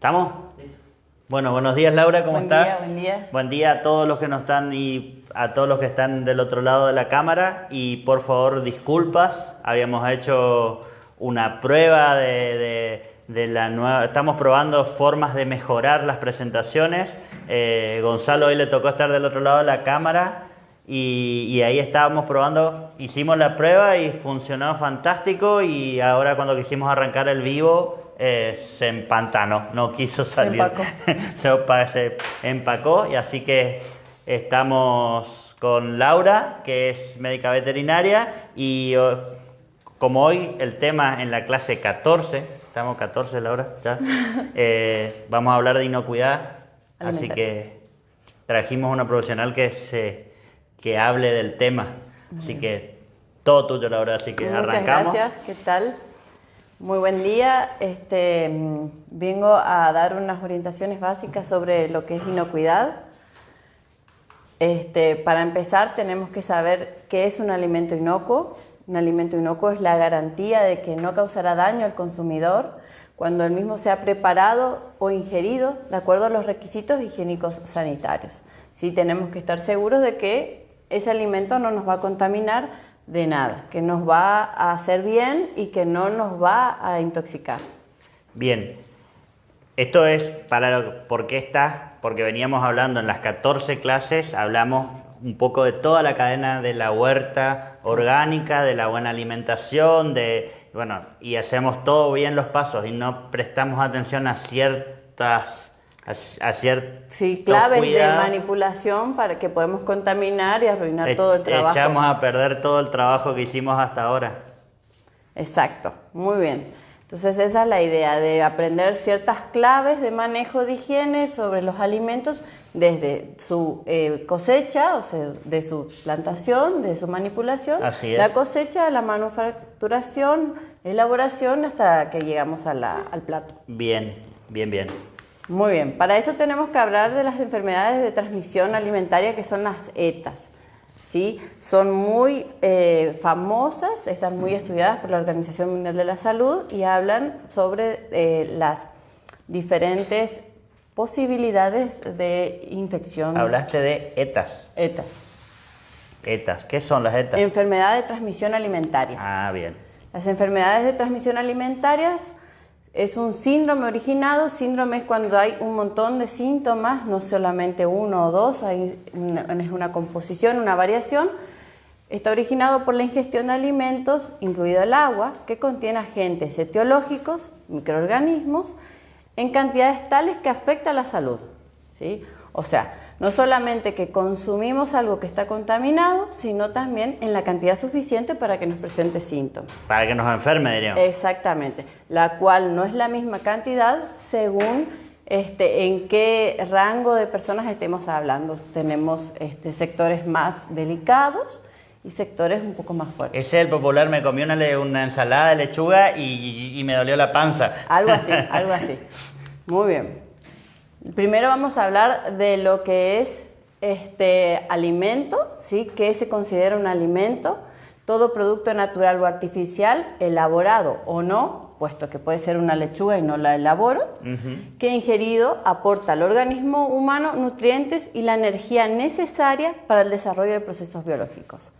¿Estamos? Bueno, buenos días Laura, ¿cómo estás? Buen día. Buen día a todos los que nos están y a todos los que están del otro lado de la cámara y por favor disculpas, habíamos hecho una prueba de la nueva, estamos probando formas de mejorar las presentaciones. Gonzalo hoy le tocó estar del otro lado de la cámara y ahí estábamos probando, hicimos la prueba y funcionó fantástico y ahora cuando quisimos arrancar el vivo se empantanó, no quiso salir, se empacó y así que estamos con Laura, que es médica veterinaria y como hoy el tema en la clase 14, estamos 14 Laura, ya, vamos a hablar de inocuidad, así que trajimos una profesional que hable del tema, así que todo tuyo Laura, así que arrancamos. Muchas gracias, ¿qué tal? Muy buen día, vengo a dar unas orientaciones básicas sobre lo que es inocuidad. Para empezar tenemos que saber qué es un alimento inocuo. Un alimento inocuo es la garantía de que no causará daño al consumidor cuando el mismo sea preparado o ingerido de acuerdo a los requisitos higiénicos sanitarios. Sí, tenemos que estar seguros de que ese alimento no nos va a contaminar de nada, que nos va a hacer bien y que no nos va a intoxicar. Bien, esto es porque veníamos hablando en las 14 clases, hablamos un poco de toda la cadena de la huerta orgánica, de la buena alimentación, y hacemos todo bien los pasos y no prestamos atención a ciertas claves cuidados. De manipulación para que podemos contaminar y arruinar todo el trabajo. Echamos a perder todo el trabajo que hicimos hasta ahora. Exacto, muy bien. Entonces esa es la idea, de aprender ciertas claves de manejo de higiene sobre los alimentos desde su cosecha, o sea, de su plantación, de su manipulación, la cosecha, la manufacturación, elaboración, hasta que llegamos al plato. Bien. Muy bien, para eso tenemos que hablar de las enfermedades de transmisión alimentaria, que son las ETAs. ¿Sí? Son muy famosas, están muy estudiadas por la Organización Mundial de la Salud y hablan sobre las diferentes posibilidades de infección. Hablaste de ETAs. ETAs, ¿qué son las ETAs? Enfermedad de transmisión alimentaria. Ah, bien. Las enfermedades de transmisión alimentaria es un síndrome originado. Síndrome es cuando hay un montón de síntomas, no solamente uno o dos, es una composición, una variación. Está originado por la ingestión de alimentos, incluido el agua, que contiene agentes etiológicos, microorganismos, en cantidades tales que afecta a la salud. ¿Sí? O sea, no solamente que consumimos algo que está contaminado, sino también en la cantidad suficiente para que nos presente síntomas. Para que nos enferme, diríamos. Exactamente, la cual no es la misma cantidad según en qué rango de personas estemos hablando. Tenemos sectores más delicados y sectores un poco más fuertes. Ese es el popular, me comí una ensalada de lechuga y me dolió la panza. Algo así. Muy bien. Primero vamos a hablar de lo que es alimento, ¿sí? ¿Qué se considera un alimento? Todo producto natural o artificial, elaborado o no, puesto que puede ser una lechuga y no la elaboro, que ingerido aporta al organismo humano nutrientes y la energía necesaria para el desarrollo de procesos biológicos.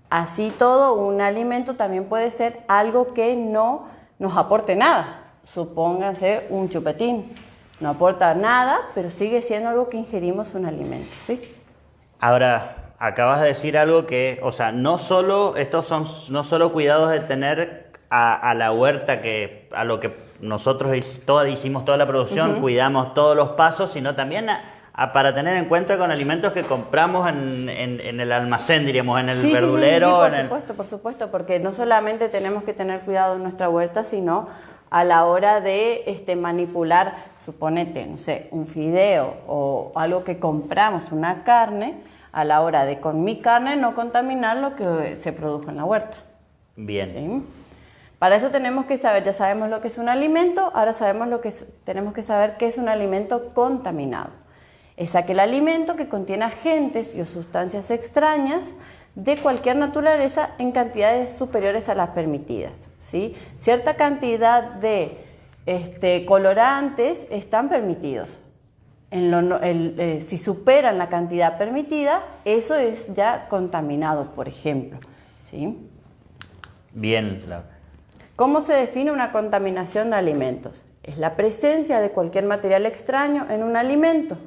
Así todo, un alimento también puede ser algo que no nos aporte nada. Supóngase un chupetín. No aporta nada, pero sigue siendo algo que ingerimos un alimento, ¿sí? Ahora, acabas de decir algo que, o sea, no solo cuidados de tener a la huerta, a lo que nosotros hicimos toda la producción, cuidamos todos los pasos, sino también para tener en cuenta con alimentos que compramos en el almacén, diríamos, en el verdulero. Sí, por supuesto, porque no solamente tenemos que tener cuidado en nuestra huerta, sino a la hora de manipular, suponete, no sé, un fideo o algo que compramos, una carne, a la hora de con mi carne no contaminar lo que se produjo en la huerta. Bien. ¿Sí? Para eso tenemos que saber, ya sabemos lo que es un alimento, ahora tenemos que saber qué es un alimento contaminado. Es aquel alimento que contiene agentes y o sustancias extrañas de cualquier naturaleza en cantidades superiores a las permitidas, ¿sí? Cierta cantidad de colorantes están permitidos. Si superan la cantidad permitida, eso es ya contaminado, por ejemplo. ¿Sí? Bien, claro. ¿Cómo se define una contaminación de alimentos? Es la presencia de cualquier material extraño en un alimento.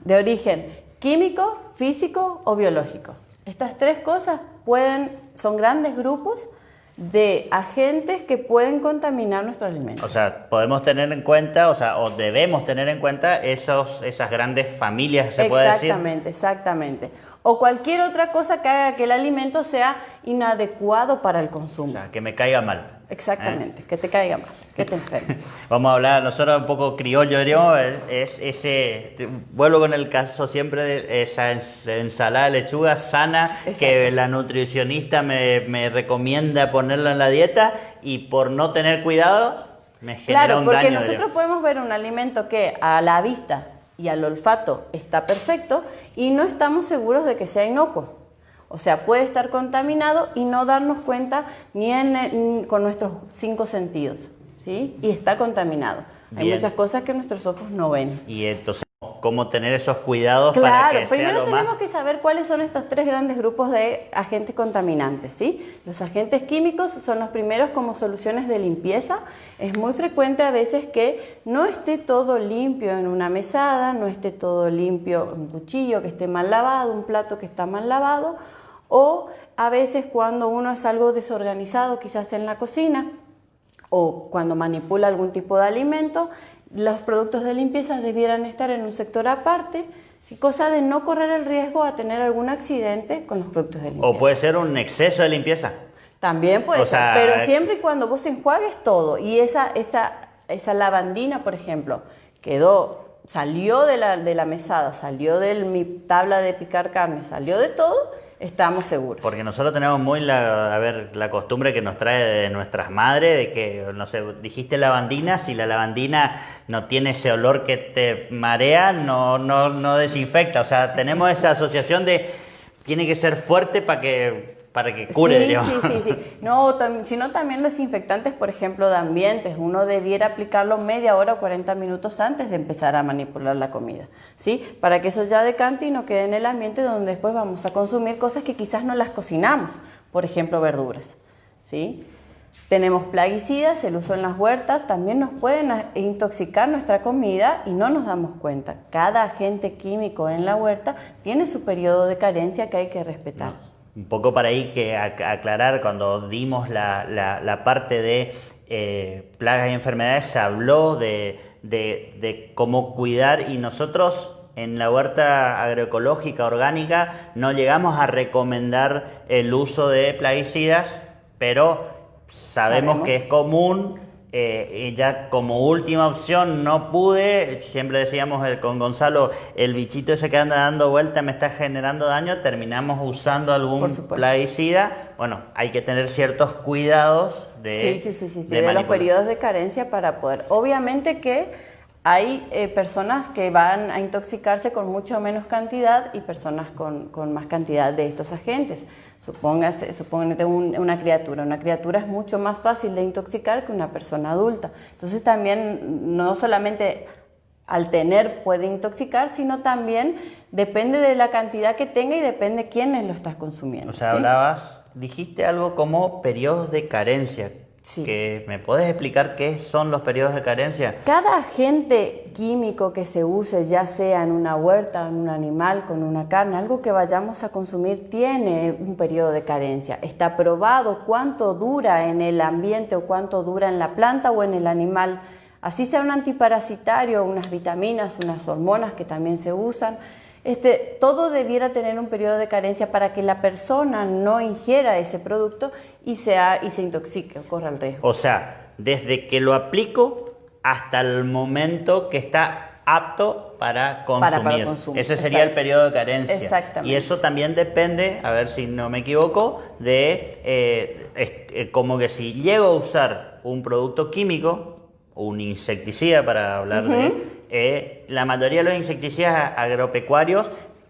De origen químico, físico o biológico. Estas tres cosas son grandes grupos de agentes que pueden contaminar nuestro alimento. O sea, podemos tener en cuenta, o debemos tener en cuenta esas grandes familias, se puede decir. Exactamente. O cualquier otra cosa que haga que el alimento sea inadecuado para el consumo. O sea, que me caiga mal. Exactamente, que te caiga mal, que te enferme. Vamos a hablar, nosotros un poco criollo, diríamos, vuelvo con el caso siempre de esa ensalada de lechuga sana. Exacto. Que la nutricionista me recomienda ponerla en la dieta y por no tener cuidado me genera un daño. Claro, porque nosotros podemos ver un alimento que a la vista y al olfato está perfecto y no estamos seguros de que sea inocuo. O sea, puede estar contaminado y no darnos cuenta ni con nuestros 5 sentidos, ¿sí? Y está contaminado. Bien. Hay muchas cosas que nuestros ojos no ven. Y entonces, ¿cómo tener esos cuidados para que sea lo más? Claro, primero tenemos que saber cuáles son estos 3 grandes grupos de agentes contaminantes, ¿sí? Los agentes químicos son los primeros como soluciones de limpieza. Es muy frecuente a veces que no esté todo limpio en una mesada, no esté todo limpio un cuchillo que esté mal lavado, un plato que está mal lavado, o a veces cuando uno es algo desorganizado, quizás en la cocina, o cuando manipula algún tipo de alimento, los productos de limpieza debieran estar en un sector aparte, cosa de no correr el riesgo a tener algún accidente con los productos de limpieza. O puede ser un exceso de limpieza. También puede ser, pero siempre y cuando vos enjuagues todo y esa lavandina, por ejemplo, salió de la mesada, salió de mi tabla de picar carne, salió de todo, estamos seguros. Porque nosotros tenemos muy la costumbre que nos trae de nuestras madres, de que, no sé, dijiste lavandina, si la lavandina no tiene ese olor que te marea, no desinfecta. O sea, tenemos esa asociación de tiene que ser fuerte para que cure. Sí. No, sino también desinfectantes, por ejemplo, de ambientes. Uno debiera aplicarlo media hora o 40 minutos antes de empezar a manipular la comida, ¿sí? Para que eso ya decante y no quede en el ambiente donde después vamos a consumir cosas que quizás no las cocinamos, por ejemplo, verduras, ¿sí? Tenemos plaguicidas, el uso en las huertas, también nos pueden intoxicar nuestra comida y no nos damos cuenta. Cada agente químico en la huerta tiene su periodo de carencia que hay que respetar. No. Un poco para ahí que aclarar, cuando dimos la parte de plagas y enfermedades, se habló de cómo cuidar, y nosotros en la huerta agroecológica orgánica no llegamos a recomendar el uso de plaguicidas, pero sabemos que es común. Y ya como última opción no pude, siempre decíamos con Gonzalo, el bichito ese que anda dando vuelta me está generando daño, terminamos usando algún plaguicida. Bueno, hay que tener ciertos cuidados de los periodos de carencia para poder. Obviamente que hay personas que van a intoxicarse con mucho menos cantidad y personas con más cantidad de estos agentes. Supóngate una criatura. Una criatura es mucho más fácil de intoxicar que una persona adulta. Entonces también no solamente al tener puede intoxicar, sino también depende de la cantidad que tenga y depende quiénes lo estás consumiendo. O sea, ¿sí? Dijiste algo como periodos de carencia. Sí. ¿Me podés explicar qué son los periodos de carencia? Cada agente químico que se use, ya sea en una huerta, en un animal, con una carne, algo que vayamos a consumir, tiene un periodo de carencia. Está probado cuánto dura en el ambiente o cuánto dura en la planta o en el animal. Así sea un antiparasitario, unas vitaminas, unas hormonas que también se usan. Todo debiera tener un periodo de carencia para que la persona no ingiera ese producto y se intoxique o corra el riesgo. O sea, desde que lo aplico hasta el momento que está apto para consumir. Para consumo. Ese sería el periodo de carencia. Exactamente. Y eso también depende, a ver si no me equivoco, de como que si llego a usar un producto químico, un insecticida para hablar de... la mayoría de los insecticidas agropecuarios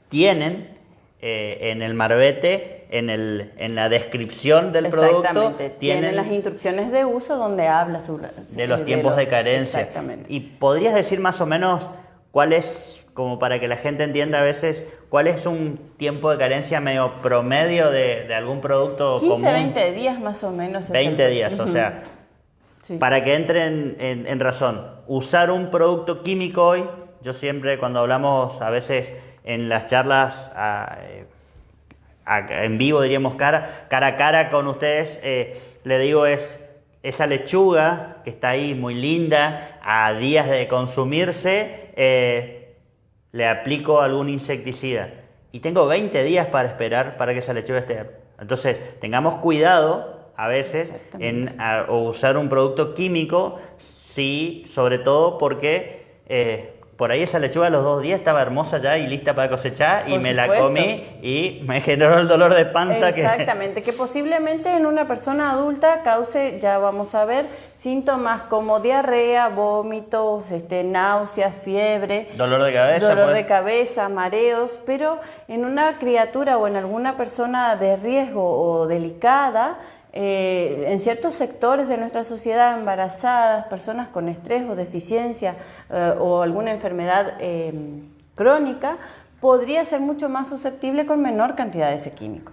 tienen en el marbete, en la descripción del producto, tienen las instrucciones de uso donde habla de los tiempos de carencia. Exactamente. ¿Y podrías decir más o menos cuál es, como para que la gente entienda a veces, cuál es un tiempo de carencia medio promedio de algún producto 15, común? 20 días más o menos. 20 días, o sea, sí. Para que entren en razón, usar un producto químico hoy, yo siempre cuando hablamos a veces en las charlas en vivo, diríamos cara a cara con ustedes, le digo esa lechuga que está ahí muy linda, a días de consumirse, le aplico algún insecticida y tengo 20 días para esperar para que esa lechuga esté. Entonces, tengamos cuidado a veces en usar un producto químico, sí, sobre todo porque por ahí esa lechuga a los 2 días estaba hermosa ya y lista para cosechar y me la comí y me generó el dolor de panza. Exactamente, que posiblemente en una persona adulta cause, ya vamos a ver, síntomas como diarrea, vómitos, náuseas, fiebre, dolor de cabeza, mareos, pero en una criatura o en alguna persona de riesgo o delicada, en ciertos sectores de nuestra sociedad, embarazadas, personas con estrés o deficiencia o alguna enfermedad crónica, podría ser mucho más susceptible con menor cantidad de ese químico.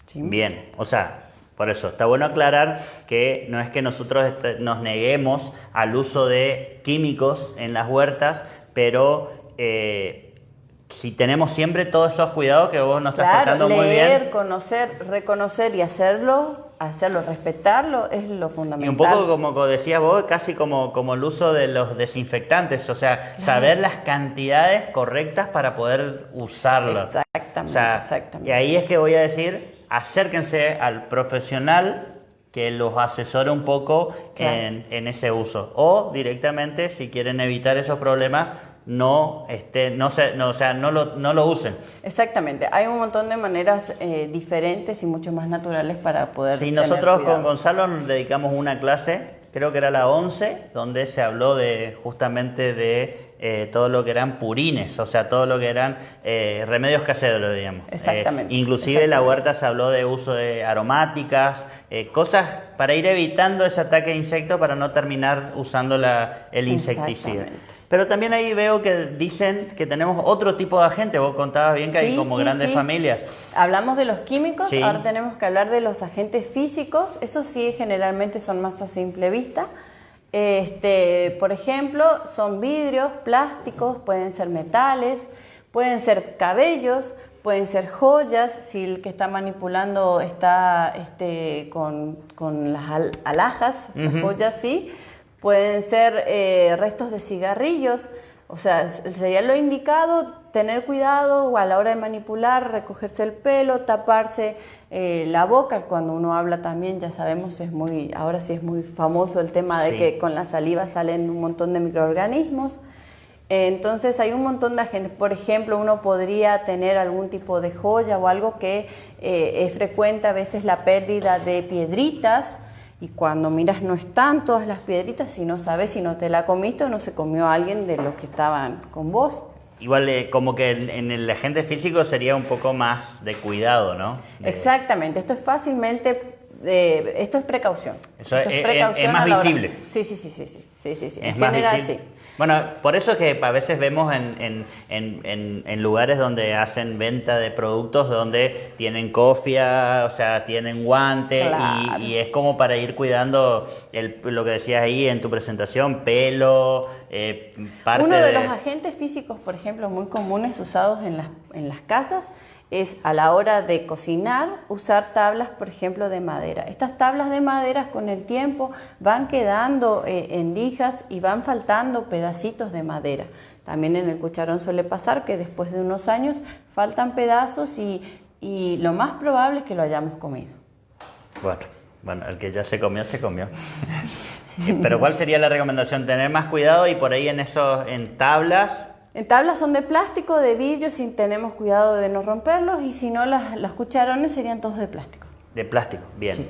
¿Sí? Bien, o sea, por eso está bueno aclarar que no es que nosotros nos neguemos al uso de químicos en las huertas, pero si tenemos siempre todos esos cuidados que vos nos estás contando muy bien. Leer, conocer, reconocer y hacerlo, respetarlo, es lo fundamental. Y un poco como decías vos, casi como el uso de los desinfectantes, o sea, saber las cantidades correctas para poder usarlo. Exactamente, exactamente. Y ahí es que voy a decir, acérquense al profesional que los asesore un poco en ese uso. O directamente, si quieren evitar esos problemas, no lo usen. Exactamente, hay un montón de maneras diferentes y mucho más naturales para poder Sí, nosotros tener con Gonzalo nos dedicamos una clase, creo que era la 11, donde se habló justamente de todo lo que eran purines, o sea, todo lo que eran remedios caseros, digamos. Exactamente. Inclusive en la huerta se habló de uso de aromáticas, cosas para ir evitando ese ataque de insectos para no terminar usando el insecticida. Pero también ahí veo que dicen que tenemos otro tipo de agentes. Vos contabas bien que hay como grandes familias. Hablamos de los químicos, ahora tenemos que hablar de los agentes físicos. Esos sí generalmente son más a simple vista. Por ejemplo, son vidrios, plásticos, pueden ser metales, pueden ser cabellos, pueden ser joyas, si el que está manipulando está con las alhajas, las joyas sí. Pueden ser restos de cigarrillos, o sea, sería lo indicado tener cuidado a la hora de manipular, recogerse el pelo, taparse la boca. Cuando uno habla también, ya sabemos, ahora sí es muy famoso el tema de que con la saliva salen un montón de microorganismos. Entonces hay un montón de agentes. Por ejemplo, uno podría tener algún tipo de joya o algo que es frecuente a veces la pérdida de piedritas. Y cuando miras no están todas las piedritas, si no sabes si no te la comiste o no se comió alguien de los que estaban con vos. Igual como que en el agente físico sería un poco más de cuidado, ¿no? Exactamente, esto es precaución. Eso es más visible. Sí. En general sí. Bueno, por eso es que a veces vemos en lugares donde hacen venta de productos donde tienen cofia, o sea, tienen guantes, y es como para ir cuidando lo que decías ahí en tu presentación, pelo, parte Uno de los agentes físicos, por ejemplo, muy comunes usados en las casas es a la hora de cocinar usar tablas, por ejemplo, de madera. Estas tablas de madera con el tiempo van quedando endijas y van faltando pedacitos de madera. También en el cucharón suele pasar que después de unos años faltan pedazos y lo más probable es que lo hayamos comido. Bueno, el que ya se comió, se comió. Pero ¿cuál sería la recomendación? Tener más cuidado y por ahí en tablas... En tablas son de plástico, de vidrio, si tenemos cuidado de no romperlos, y si no, los cucharones serían todos de plástico. De plástico, bien. Sí.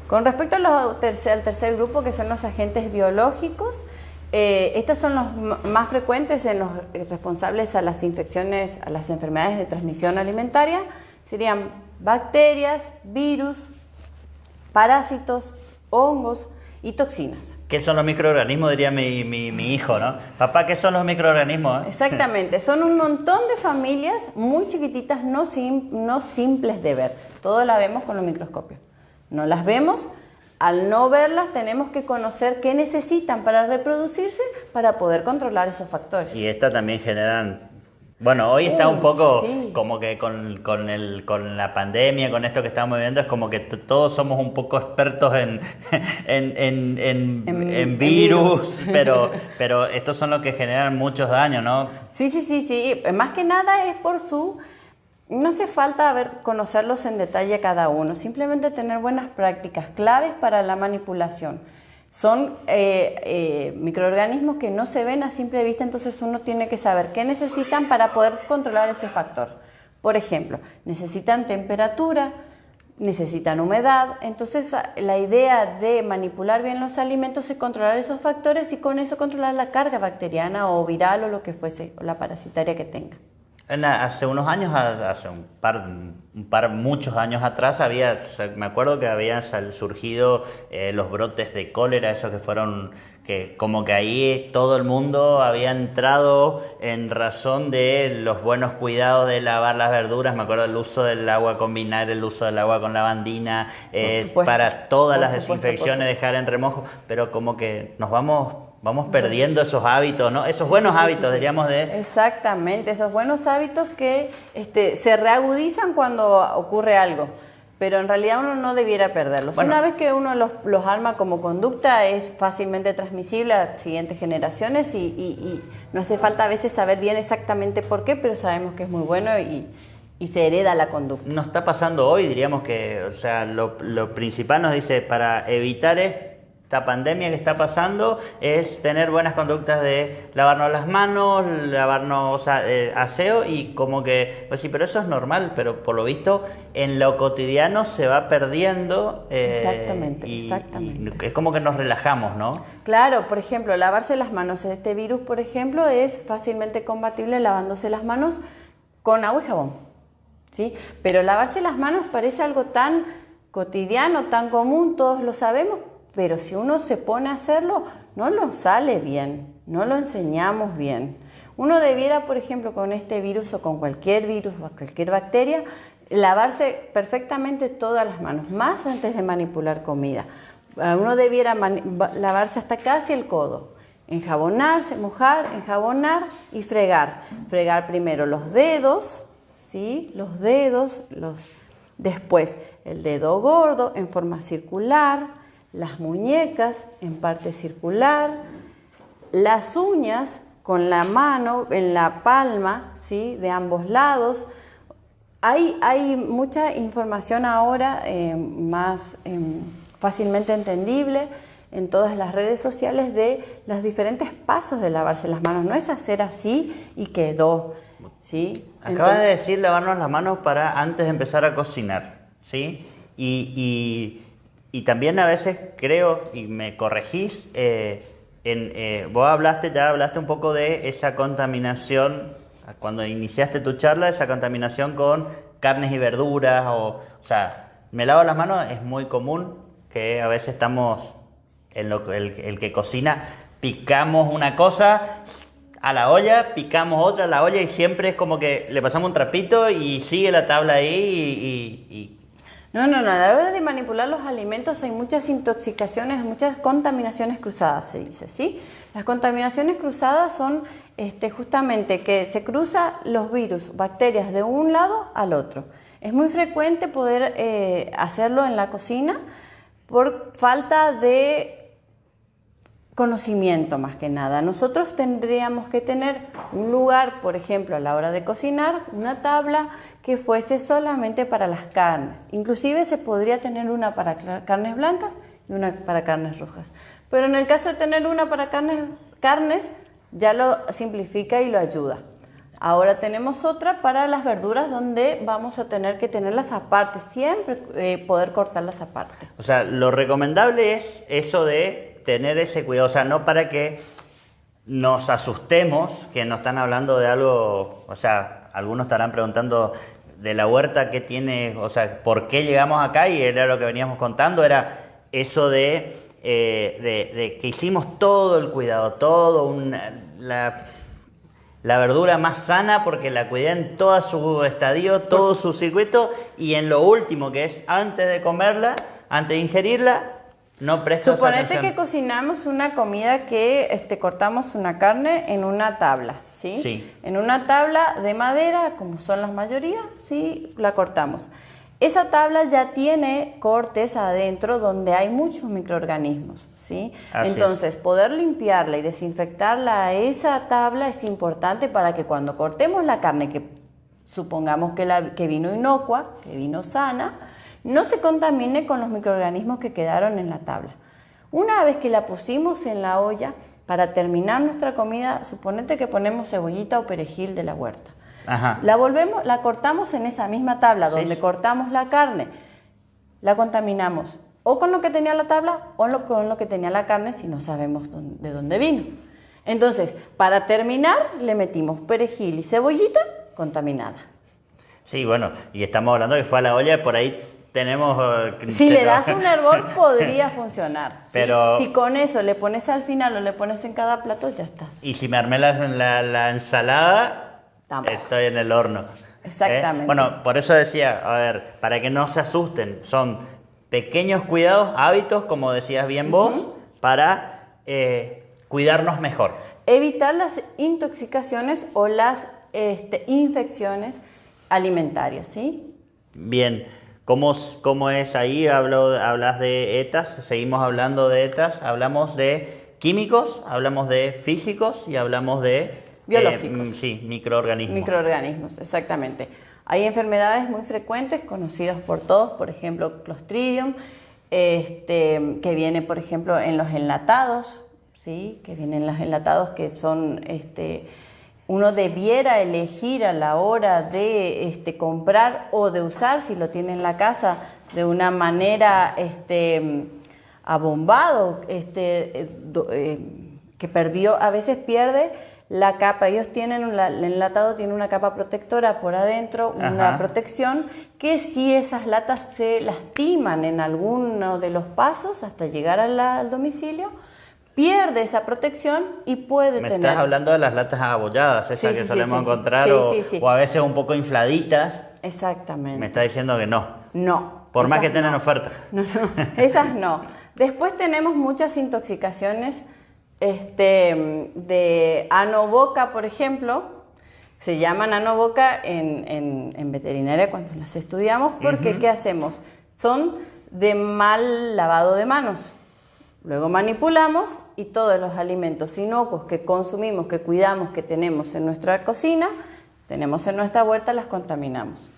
Con respecto al tercer grupo, que son los agentes biológicos, Estos son los más frecuentes en los responsables a las infecciones, a las enfermedades de transmisión alimentaria. Serían bacterias, virus, parásitos, hongos y toxinas. ¿Qué son los microorganismos? Diría mi hijo, ¿no? Papá, ¿qué son los microorganismos? Exactamente, son un montón de familias muy chiquititas, no simples de ver. Todo la vemos con los microscopios. No las vemos, al no verlas tenemos que conocer qué necesitan para reproducirse para poder controlar esos factores. Y estas también generan... Bueno, hoy está un poco sí. como que con la pandemia, con esto que estamos viviendo, es como que todos somos un poco expertos en virus, pero estos son los que generan muchos daños, ¿no? Sí. Más que nada es por su... No hace falta conocerlos en detalle cada uno, simplemente tener buenas prácticas claves para la manipulación. Son microorganismos que no se ven a simple vista, entonces uno tiene que saber qué necesitan para poder controlar ese factor. Por ejemplo, necesitan temperatura, necesitan humedad, entonces la idea de manipular bien los alimentos es controlar esos factores y con eso controlar la carga bacteriana o viral o lo que fuese, o la parasitaria que tenga. Hace unos años, hace muchos años atrás, me acuerdo que habían surgido los brotes de cólera, esos que fueron, que como que ahí todo el mundo había entrado en razón de los buenos cuidados de lavar las verduras. Me acuerdo del uso del agua con vinagre, el uso del agua con lavandina, para todas las desinfecciones, dejar en remojo, pero como que nos vamos perdiendo esos hábitos, ¿no? Esos buenos hábitos, diríamos de... Exactamente, esos buenos hábitos que se reagudizan cuando ocurre algo, pero en realidad uno no debiera perderlos. Bueno, una vez que uno los arma como conducta, es fácilmente transmisible a las siguientes generaciones y no hace falta a veces saber bien exactamente por qué, pero sabemos que es muy bueno y se hereda la conducta. Nos está pasando hoy, diríamos que, o sea, lo principal nos dice, para evitar esta pandemia que está pasando es tener buenas conductas de lavarnos las manos, aseo, y como que, pues sí, pero eso es normal, pero por lo visto en lo cotidiano se va perdiendo. Exactamente. Y es como que nos relajamos, ¿no? Claro, por ejemplo, lavarse las manos. Este virus, por ejemplo, es fácilmente combatible lavándose las manos con agua y jabón, ¿sí? Pero lavarse las manos parece algo tan cotidiano, tan común, todos lo sabemos, pero si uno se pone a hacerlo, no lo sale bien, no lo enseñamos bien. Uno debiera, por ejemplo, con este virus o con cualquier virus o cualquier bacteria, lavarse perfectamente todas las manos, más antes de manipular comida. Uno debiera lavarse hasta casi el codo, enjabonarse, mojar, enjabonar y fregar. Fregar primero los dedos, ¿sí? Los dedos, después el dedo gordo en forma circular, las muñecas en parte circular, las uñas con la mano en la palma, ¿sí? De ambos lados. Hay mucha información ahora más fácilmente entendible en todas las redes sociales de los diferentes pasos de lavarse las manos. No es hacer así y quedó, ¿sí? Acabas de decir lavarnos las manos para antes de empezar a cocinar, ¿sí? Y también a veces creo, y me corregís, vos hablaste un poco de esa contaminación, cuando iniciaste tu charla, esa contaminación con carnes y verduras, o sea, me lavo las manos, es muy común que a veces estamos, el que cocina, picamos una cosa a la olla, picamos otra a la olla y siempre es como que le pasamos un trapito y sigue la tabla ahí No, a la hora de manipular los alimentos hay muchas intoxicaciones, muchas contaminaciones cruzadas, se dice, ¿sí? Las contaminaciones cruzadas son justamente que se cruzan los virus, bacterias de un lado al otro. Es muy frecuente poder hacerlo en la cocina por falta de conocimiento más que nada. Nosotros tendríamos que tener un lugar, por ejemplo, a la hora de cocinar, una tabla que fuese solamente para las carnes. Inclusive se podría tener una para carnes blancas y una para carnes rojas. Pero en el caso de tener una para carnes ya lo simplifica y lo ayuda. Ahora tenemos otra para las verduras donde vamos a tener que tenerlas aparte, siempre poder cortarlas aparte. O sea, lo recomendable es eso de tener ese cuidado, o sea, no para que nos asustemos, que nos están hablando de algo, o sea, algunos estarán preguntando de la huerta que tiene, o sea, ¿por qué llegamos acá? Y era lo que veníamos contando, era eso de que hicimos todo el cuidado, la verdura más sana porque la cuidé en todo su estadio, todo su circuito, y en lo último, que es antes de comerla, antes de ingerirla, no prestas Suponete atención. que cocinamos una comida que cortamos una carne en una tabla, ¿sí? Sí. En una tabla de madera, como son las mayorías, ¿sí? La cortamos. Esa tabla ya tiene cortes adentro donde hay muchos microorganismos, ¿sí? Así Entonces, poder limpiarla y desinfectarla, esa tabla es importante para que cuando cortemos la carne, que supongamos que vino inocua, que vino sana, no se contamine con los microorganismos que quedaron en la tabla. Una vez que la pusimos en la olla, para terminar nuestra comida, suponete que ponemos cebollita o perejil de la huerta. Ajá. La cortamos en esa misma tabla donde cortamos la carne, la contaminamos o con lo que tenía la tabla o con lo que tenía la carne si no sabemos de dónde vino. Entonces, para terminar, le metimos perejil y cebollita contaminada. Sí, bueno, y estamos hablando que fue a la olla, por ahí tenemos... Si le das un hervor, podría funcionar. Pero... Si con eso le pones al final o le pones en cada plato, ya estás. Y si me armé la ensalada... Tampoco. Estoy en el horno. Exactamente. Bueno, por eso decía, a ver, para que no se asusten, son pequeños cuidados, hábitos, como decías bien vos, para cuidarnos mejor. Evitar las intoxicaciones o las infecciones alimentarias, ¿sí? Bien, ¿cómo es ahí? Hablas de ETAs, seguimos hablando de ETAs, hablamos de químicos, hablamos de físicos y hablamos de... biológicos. Sí, microorganismos. Microorganismos, exactamente. Hay enfermedades muy frecuentes, conocidas por todos, por ejemplo, Clostridium, que viene, por ejemplo, en los enlatados, ¿sí? Que vienen los enlatados que son, uno debiera elegir a la hora de comprar o de usar, si lo tiene en la casa, de una manera abombado, que a veces pierde la capa. Ellos tienen, el enlatado tiene una capa protectora por adentro, una protección, que si esas latas se lastiman en alguno de los pasos hasta llegar al domicilio, pierde esa protección y puede tener... Me estás hablando de las latas abolladas, esas que solemos encontrar, o a veces un poco infladitas. Exactamente. Me está diciendo que no. No. Por más que tengan oferta. No, esas no. Después tenemos muchas intoxicaciones de anoboca, por ejemplo. Se llaman anoboca en veterinaria cuando las estudiamos, porque ¿qué hacemos? Son de mal lavado de manos. Luego manipulamos y todos los alimentos inocuos que consumimos, que cuidamos, que tenemos en nuestra cocina, tenemos en nuestra huerta, las contaminamos.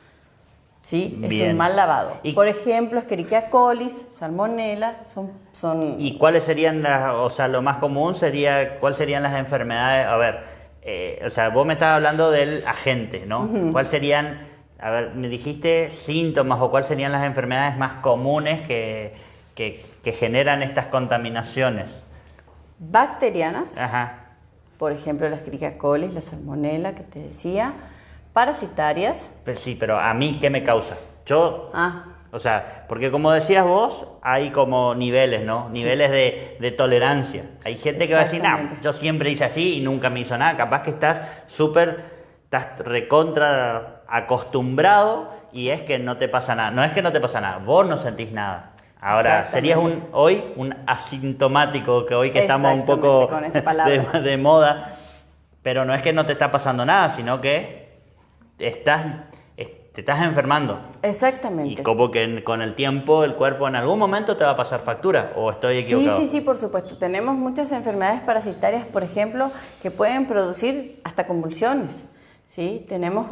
¿Sí? Es un mal lavado. Por ejemplo, Escherichia coli, Salmonella, son... ¿Y cuáles serían lo más común sería, cuáles serían las enfermedades? A ver, vos me estás hablando del agente, ¿no? ¿Cuáles serían, a ver, me dijiste síntomas o cuáles serían las enfermedades más comunes que generan estas contaminaciones? Bacterianas. Ajá. Por ejemplo, la Escherichia coli, la Salmonella, que te decía. Parasitarias. Sí, pero a mí, ¿qué me causa? O sea, porque como decías vos, hay como niveles, ¿no? Niveles de tolerancia. Hay gente que va a decir, yo siempre hice así y nunca me hizo nada. Capaz que estás recontra acostumbrado y es que no te pasa nada. No es que no te pasa nada, vos no sentís nada. Ahora, serías hoy un asintomático, que hoy que estamos un poco con esa palabra. de moda, pero no es que no te está pasando nada, sino que te estás enfermando. Exactamente. Y como que con el tiempo el cuerpo en algún momento te va a pasar factura, ¿o estoy equivocado? Sí, por supuesto. Tenemos muchas enfermedades parasitarias, por ejemplo, que pueden producir hasta convulsiones, ¿sí? Tenemos,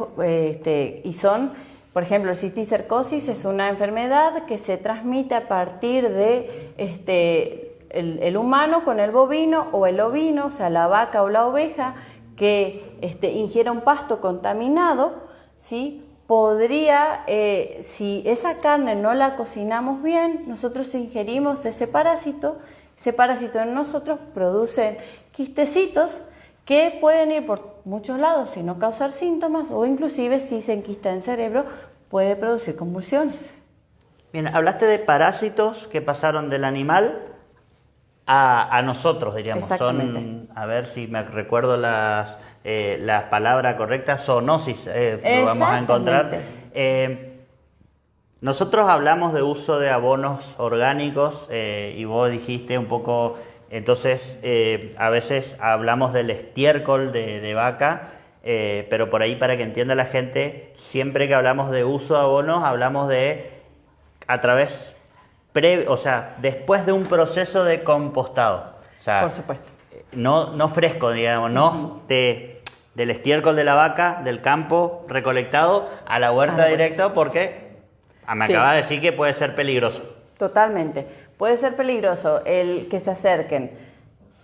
y son, por ejemplo, el cisticercosis es una enfermedad que se transmite a partir de el humano con el bovino o el ovino, o sea, la vaca o la oveja, que ingiera un pasto contaminado, ¿sí? Podría, si esa carne no la cocinamos bien, nosotros ingerimos ese parásito Ese parásito en nosotros produce quistecitos que pueden ir por muchos lados sin no causar síntomas, o inclusive si se enquista en cerebro puede producir convulsiones. Bien, hablaste de parásitos que pasaron del animal a nosotros, diríamos. Exactamente. A ver si me recuerdo las palabras correctas, zoonosis, lo vamos a encontrar. Nosotros hablamos de uso de abonos orgánicos y vos dijiste un poco, entonces a veces hablamos del estiércol de vaca, pero por ahí para que entienda la gente, siempre que hablamos de uso de abonos hablamos de a través, o sea, después de un proceso de compostado. O sea, por supuesto. No fresco, digamos, no del estiércol de la vaca, del campo recolectado a la huerta directa, porque me acaba de decir que puede ser peligroso. Totalmente. Puede ser peligroso el que se acerquen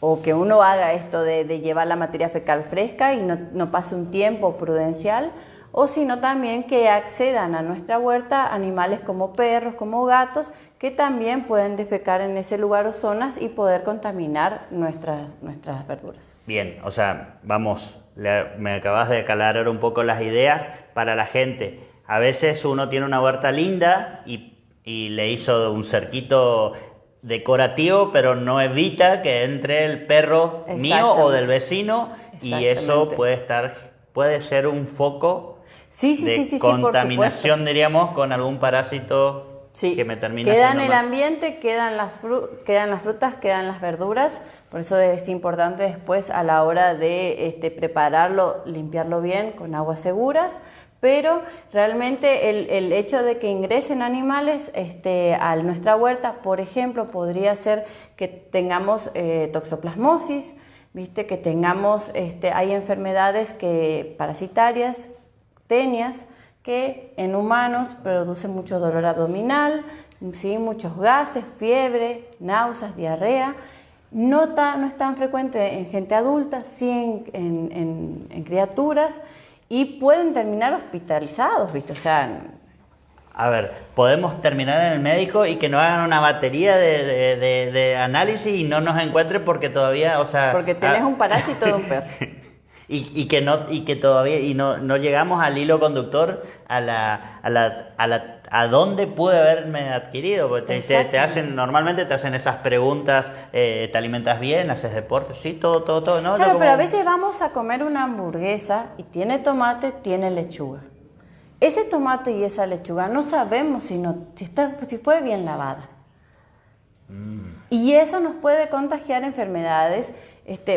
o que uno haga esto de llevar la materia fecal fresca y no pase un tiempo prudencial, o sino también que accedan a nuestra huerta animales como perros, como gatos, que también pueden defecar en ese lugar o zonas y poder contaminar nuestras verduras. Bien, o sea, vamos, me acabas de aclarar un poco las ideas para la gente. A veces uno tiene una huerta linda y le hizo un cerquito decorativo, pero no evita que entre el perro mío o del vecino, y eso puede ser un foco de contaminación, diríamos, con algún parásito que me termina queda en haciendo el mal. ambiente, quedan las frutas, quedan las verduras. Por eso es importante después a la hora de prepararlo, limpiarlo bien con aguas seguras. Pero realmente el hecho de que ingresen animales a nuestra huerta, por ejemplo, podría ser que tengamos toxoplasmosis, ¿viste? Que tengamos, hay enfermedades parasitarias, tenias, que en humanos producen mucho dolor abdominal, ¿sí? Muchos gases, fiebre, náuseas, diarrea. No es tan frecuente en gente adulta, sí en criaturas. Y pueden terminar hospitalizados, ¿viste? O sea, a ver, podemos terminar en el médico y que nos hagan una batería de análisis y no nos encuentren porque todavía, o sea... Porque tenés un parásito de un perro. y que todavía no llegamos al hilo conductor a dónde pude haberme adquirido, porque normalmente te hacen esas preguntas, ¿te alimentas bien? ¿Haces deporte? Sí, todo, ¿no? Claro, pero a veces vamos a comer una hamburguesa y tiene tomate, tiene lechuga. Ese tomate y esa lechuga no sabemos si fue bien lavada. Y eso nos puede contagiar enfermedades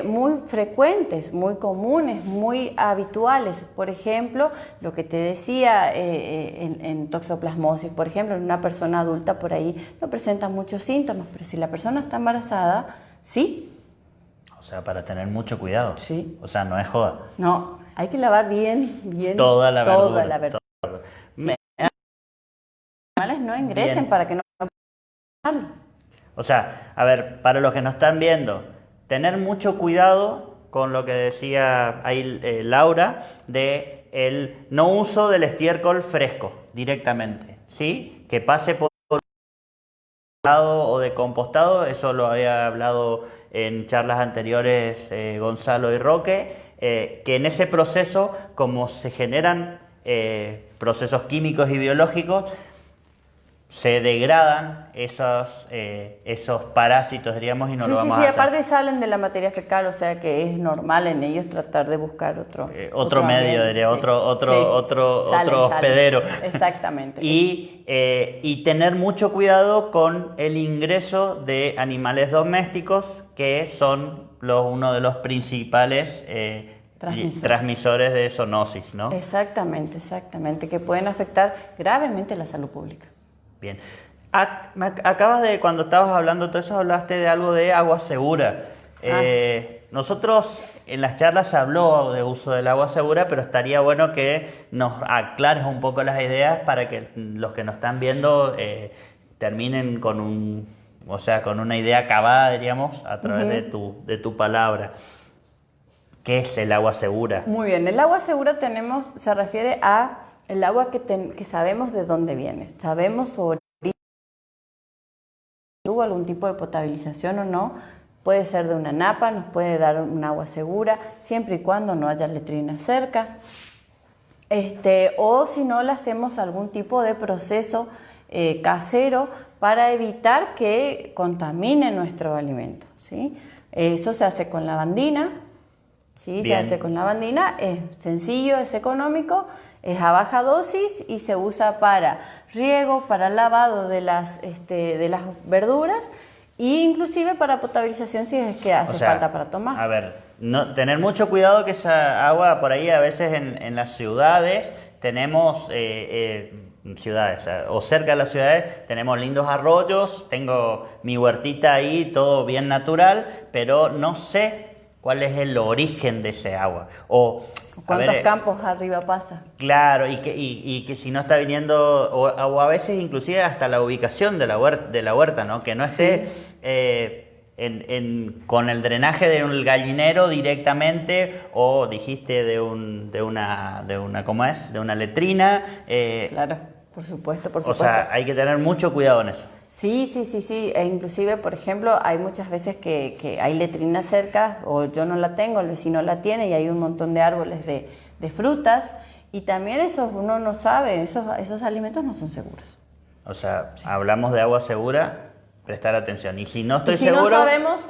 muy frecuentes, muy comunes, muy habituales. Por ejemplo, lo que te decía en toxoplasmosis, por ejemplo, en una persona adulta por ahí no presenta muchos síntomas, pero si la persona está embarazada, sí. O sea, para tener mucho cuidado. Sí. O sea, no es joda. No, hay que lavar bien toda la verdura. Sí. Animales no ingresen para que no... O sea, a ver, para los que nos están viendo, tener mucho cuidado con lo que decía ahí Laura, de el no uso del estiércol fresco directamente, ¿sí? Que pase por o de compostado, eso lo había hablado en charlas anteriores Gonzalo y Roque, que en ese proceso, como se generan procesos químicos y biológicos, se degradan esos parásitos, diríamos, y no lo vamos a... Sí, aparte salen de la materia fecal, o sea que es normal en ellos tratar de buscar otro medio, diría, otro hospedero. Exactamente. Y tener mucho cuidado con el ingreso de animales domésticos, que son uno de los principales transmisores de zoonosis, ¿no? Exactamente, que pueden afectar gravemente la salud pública. Bien. Cuando estabas hablando de todo eso, hablaste de algo de agua segura. Nosotros en las charlas se habló de uso del agua segura, pero estaría bueno que nos aclares un poco las ideas para que los que nos están viendo terminen con una idea acabada, diríamos, a través de tu palabra. ¿Qué es el agua segura? Muy bien, el agua segura se refiere a el agua que sabemos de dónde viene, sabemos su origen, tuvo algún tipo de potabilización o no. Puede ser de una napa, nos puede dar un agua segura, siempre y cuando no haya letrina cerca. O si no, le hacemos algún tipo de proceso casero para evitar que contamine nuestro alimento, ¿sí? Eso se hace con lavandina, ¿sí? Se hace con lavandina, es sencillo, es económico, es a baja dosis y se usa para riego, para lavado de las verduras e inclusive para potabilización si es que hace falta para tomar. A ver, tener mucho cuidado que esa agua por ahí a veces en las ciudades tenemos... ciudades o cerca de las ciudades tenemos lindos arroyos, tengo mi huertita ahí, todo bien natural, pero no sé cuál es el origen de ese agua o cuántos campos arriba pasa. Claro, y que si no está viniendo o a veces inclusive hasta la ubicación de la huerta, ¿no? Que no esté con el drenaje del gallinero directamente o dijiste de una ¿cómo es? De una letrina. Claro, por supuesto. O sea, hay que tener mucho cuidado en eso. Sí. E inclusive, por ejemplo, hay muchas veces que hay letrina cerca o yo no la tengo, el vecino la tiene y hay un montón de árboles de frutas y también eso uno no sabe, esos alimentos no son seguros. O sea, hablamos de agua segura, prestar atención. Y si no estoy seguro... Si no sabemos,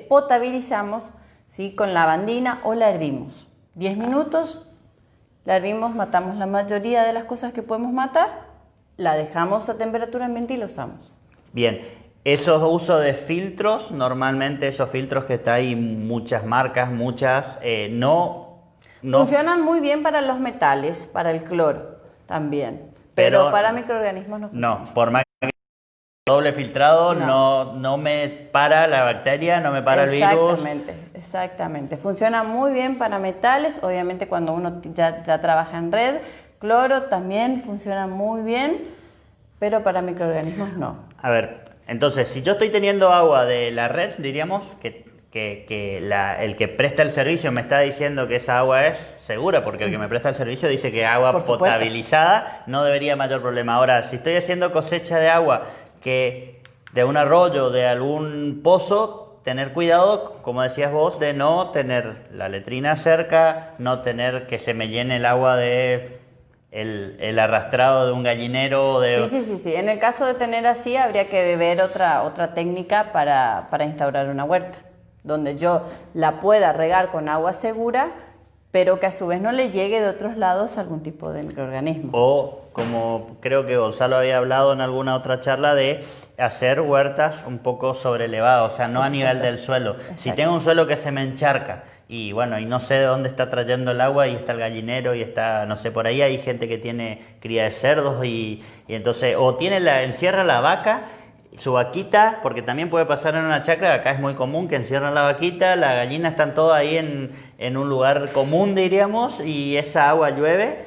potabilizamos, ¿sí? Con lavandina o la hervimos. 10 minutos, la hervimos, matamos la mayoría de las cosas que podemos matar, la dejamos a temperatura ambiente y la usamos. Bien, esos usos de filtros, normalmente esos filtros que está ahí, muchas marcas, no... Funcionan muy bien para los metales, para el cloro también, pero para microorganismos no funcionan. No, por más que doble filtrado no me para la bacteria, no me para el virus. Exactamente. Funciona muy bien para metales, obviamente cuando uno ya trabaja en red. Cloro también funciona muy bien, pero para microorganismos no. A ver, entonces, si yo estoy teniendo agua de la red, diríamos que el que presta el servicio me está diciendo que esa agua es segura, porque el que me presta el servicio dice que agua potabilizada no debería mayor problema. Ahora, si estoy haciendo cosecha de agua que de un arroyo, de algún pozo, tener cuidado, como decías vos, de no tener la letrina cerca, no tener que se me llene el agua de el arrastrado de un gallinero. Sí. En el caso de tener así, habría que ver otra técnica para instaurar una huerta, donde yo la pueda regar con agua segura, pero que a su vez no le llegue de otros lados algún tipo de microorganismo. O, como creo que Gonzalo había hablado en alguna otra charla, de hacer huertas un poco sobrelevadas, o sea, no a nivel del suelo. Exacto. Si tengo un suelo que se me encharca y bueno, y no sé de dónde está trayendo el agua y está el gallinero y está, no sé, por ahí hay gente que tiene cría de cerdos y entonces, o encierra la vaca, su vaquita, porque también puede pasar en una chacra, acá es muy común que encierran la vaquita, la gallina están todas ahí en un lugar común, diríamos, y esa agua llueve,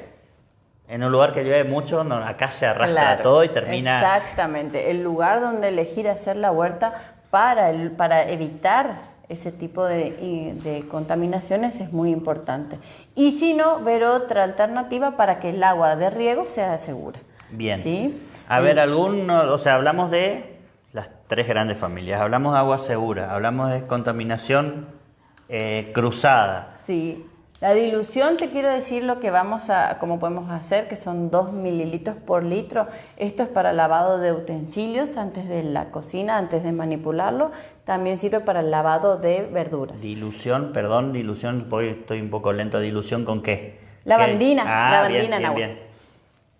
en un lugar que llueve mucho, acá se arrastra todo y termina... Exactamente, el lugar donde elegir hacer la huerta para evitar ese tipo de contaminaciones es muy importante. Y si no, ver otra alternativa para que el agua de riego sea segura. Bien. ¿Sí? A ver, hablamos de las tres grandes familias. Hablamos de agua segura, hablamos de contaminación cruzada. Sí. La dilución, te quiero decir cómo podemos hacer, que son 2 mililitros por litro. Esto es para lavado de utensilios antes de la cocina, antes de manipularlo. También sirve para el lavado de verduras. Dilución, estoy un poco lento. ¿Dilución con qué? Lavandina bien, en agua. Bien.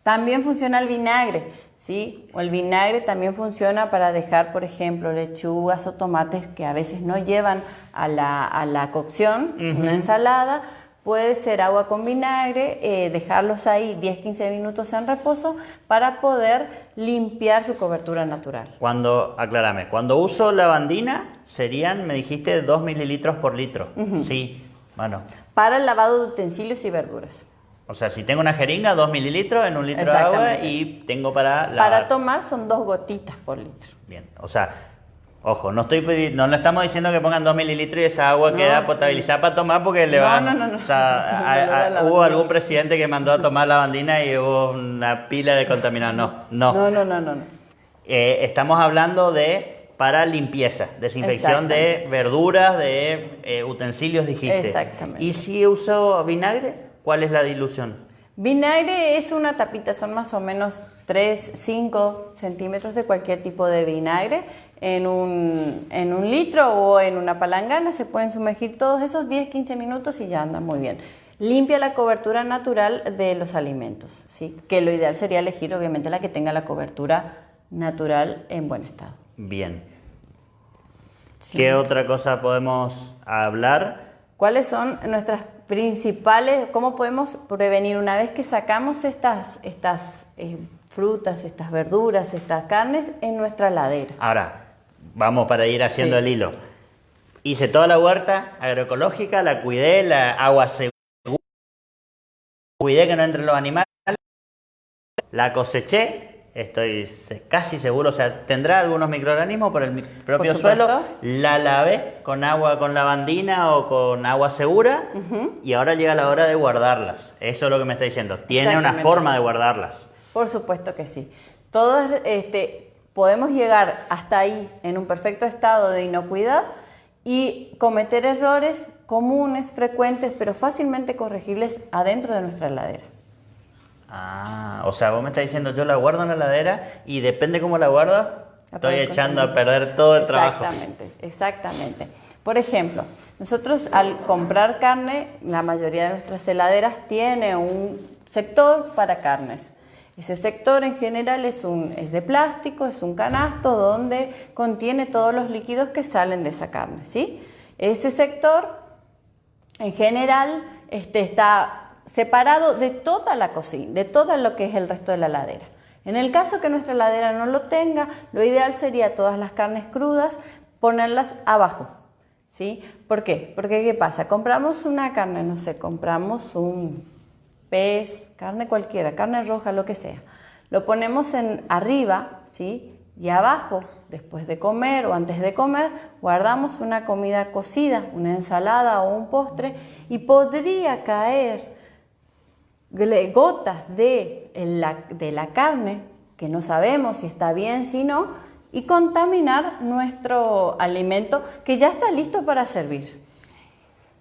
También funciona el vinagre, ¿sí? O el vinagre también funciona para dejar, por ejemplo, lechugas o tomates que a veces no llevan a la cocción, una ensalada. Puede ser agua con vinagre, dejarlos ahí 10-15 minutos en reposo para poder limpiar su cobertura natural. Cuando uso lavandina serían, me dijiste, 2 mililitros por litro. Sí, bueno. Para el lavado de utensilios y verduras. O sea, si tengo una jeringa, 2 mililitros en un litro de agua y tengo para lavar. Para tomar son 2 gotitas por litro. Bien, o sea, ojo, no le estamos diciendo que pongan 2 mililitros y esa agua queda potabilizada para tomar porque le va... No. O sea, hubo algún presidente que mandó a tomar lavandina y hubo una pila de contaminados. No. Estamos hablando de para limpieza, desinfección de verduras, de utensilios, dijiste. Exactamente. ¿Y si uso vinagre? ¿Cuál es la dilución? Vinagre es una tapita, son más o menos 3, 5 centímetros de cualquier tipo de vinagre. En un litro o en una palangana se pueden sumergir todos esos 10, 15 minutos y ya anda muy bien. Limpia la cobertura natural de los alimentos, ¿sí? Que lo ideal sería elegir obviamente la que tenga la cobertura natural en buen estado. Bien. Sí. ¿Qué otra cosa podemos hablar? ¿Cuáles son nuestras principales, cómo podemos prevenir una vez que sacamos estas frutas, estas verduras, estas carnes en nuestra heladera? Ahora, vamos para ir haciendo Sí. el hilo. Hice toda la huerta agroecológica, la cuidé, la agua segura, cuidé que no entren los animales, la coseché, estoy casi seguro, o sea, tendrá algunos microorganismos por el propio Por suelo, supuesto. la lavé con agua con lavandina o con agua segura y ahora llega la hora de guardarlas. Eso es lo que me está diciendo. Tiene una Exactamente. forma de guardarlas. Por supuesto que sí. Todos podemos llegar hasta ahí en un perfecto estado de inocuidad y cometer errores comunes, frecuentes, pero fácilmente corregibles adentro de nuestra heladera. Ah, o sea, vos me estás diciendo, yo la guardo en la heladera y depende cómo la guardo, estoy puedes echando a consumir. perder todo el trabajo. Exactamente. Por ejemplo, nosotros al comprar carne, la mayoría de nuestras heladeras tiene un sector para carnes. Ese sector en general es de plástico, es un canasto donde contiene todos los líquidos que salen de esa carne, ¿sí? Ese sector en general está separado de toda la cocina, de todo lo que es el resto de la heladera. En el caso que nuestra heladera no lo tenga, lo ideal sería todas las carnes crudas ponerlas abajo, ¿sí? ¿Por qué? Porque ¿qué pasa? Compramos una carne, no sé, compramos un pez, carne cualquiera, carne roja, lo que sea. Lo ponemos arriba, ¿sí? Y abajo, después de comer o antes de comer, guardamos una comida cocida, una ensalada o un postre y podría caer gotas de la carne, que no sabemos si está bien, si no, y contaminar nuestro alimento que ya está listo para servir.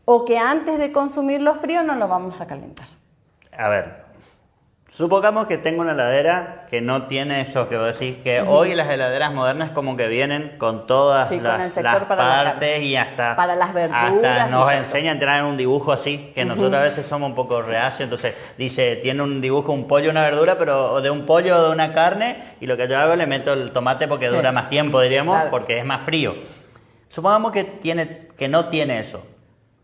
O que antes de consumirlo frío no lo vamos a calentar. A ver, supongamos que tengo una heladera que no tiene eso que vos decís, que hoy las heladeras modernas como que vienen con todas Sí, con el las sector para la partes carne. y hasta, Para las verduras hasta y nos todo. enseña a entrar en un dibujo así, que nosotros a veces somos un poco reacios, entonces dice, tiene un dibujo, un pollo, una verdura, pero de un pollo o de una carne, y lo que yo hago le meto el tomate porque Sí. dura más tiempo, diríamos, Claro. porque es más frío. Supongamos que no tiene eso.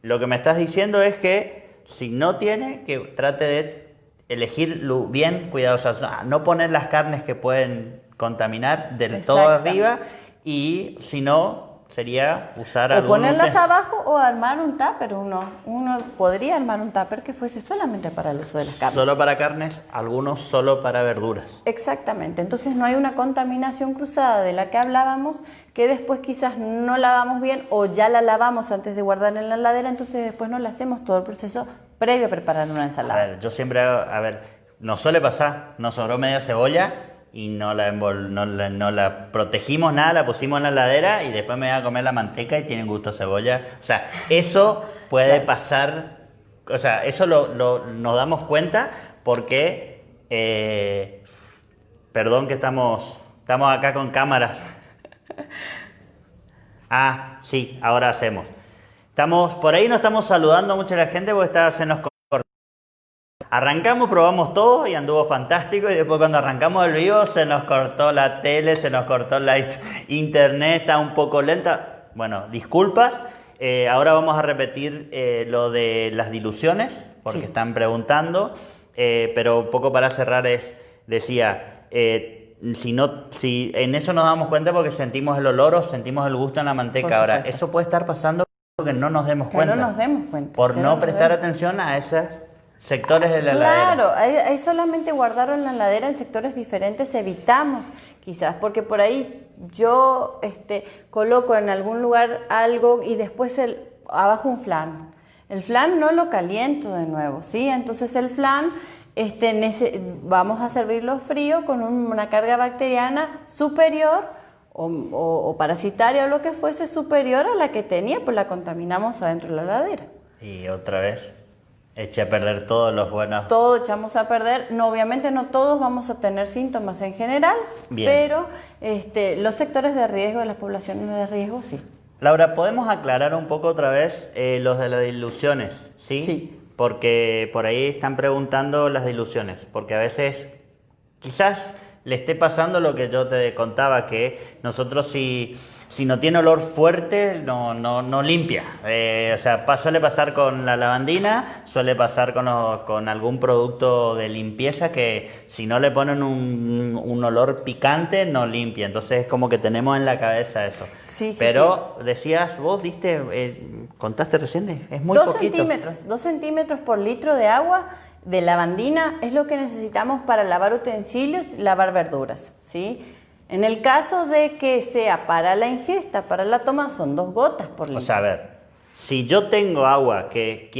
Lo que me estás diciendo es que si no tiene, que trate de elegir bien cuidadosa, no poner las carnes que pueden contaminar del todo Exactamente. arriba y si no, sería usar O algún ponerlas abajo o armar un tupper. Uno podría armar un tupper que fuese solamente para el uso de las carnes. solo para carnes, algunos solo para verduras. Exactamente, entonces no hay una contaminación cruzada de la que hablábamos que después quizás no lavamos bien o ya la lavamos antes de guardar en la heladera, entonces después no le hacemos todo el proceso previo a preparar una A ensalada. ver, yo siempre hago, nos suele pasar, nos sobró media cebolla y no la protegimos nada, la pusimos en la heladera y después me voy a comer la manteca y tiene gusto a cebolla. O sea, eso puede Claro. pasar, o sea, eso nos damos cuenta porque, perdón que estamos acá con cámaras. Ah, sí, ahora hacemos. Por ahí nos estamos saludando mucho a la gente porque se nos cortó. Arrancamos, probamos todo y anduvo fantástico y después cuando arrancamos el vivo se nos cortó la tele, se nos cortó la internet, está un poco lenta. Bueno, disculpas. Ahora vamos a repetir lo de las diluciones porque Sí. están preguntando, pero un poco para cerrar decía, si en eso nos damos cuenta porque sentimos el olor o sentimos el gusto en la manteca. Por Ahora, supuesto. eso puede estar pasando porque no nos demos Que cuenta. no nos demos cuenta. Por que no nos prestar demos- atención a esos sectores de la heladera. Claro, hay solamente guardarlo en la heladera en sectores diferentes, evitamos quizás, porque por ahí yo coloco en algún lugar algo y después abajo un flan. El flan no lo caliento de nuevo, ¿sí? Entonces el flan vamos a servirlo frío con una carga bacteriana superior o parasitaria o lo que fuese superior a la que tenía, pues la contaminamos adentro de la heladera. Y otra vez, eché a perder todos los buenos... Todo echamos a perder. No, obviamente no todos vamos a tener síntomas en general, Bien. pero los sectores de riesgo, las poblaciones de riesgo, sí. Laura, ¿podemos aclarar un poco otra vez los de las diluciones? ¿Sí? Sí. Porque por ahí están preguntando las diluciones, porque a veces quizás le esté pasando lo que yo te contaba, que nosotros si no tiene olor fuerte no limpia. O sea, suele pasar con la lavandina, suele pasar con algún producto de limpieza que si no le ponen un olor picante no limpia. Entonces es como que tenemos en la cabeza eso. Sí, Pero decías, vos contaste recién, es muy 2 poquito. centímetros, 2 centímetros por litro de agua de lavandina es lo que necesitamos para lavar utensilios, lavar verduras, ¿sí? En el caso de que sea para la ingesta, para la toma, son 2 gotas por litro. O sea, a ver, si yo tengo agua que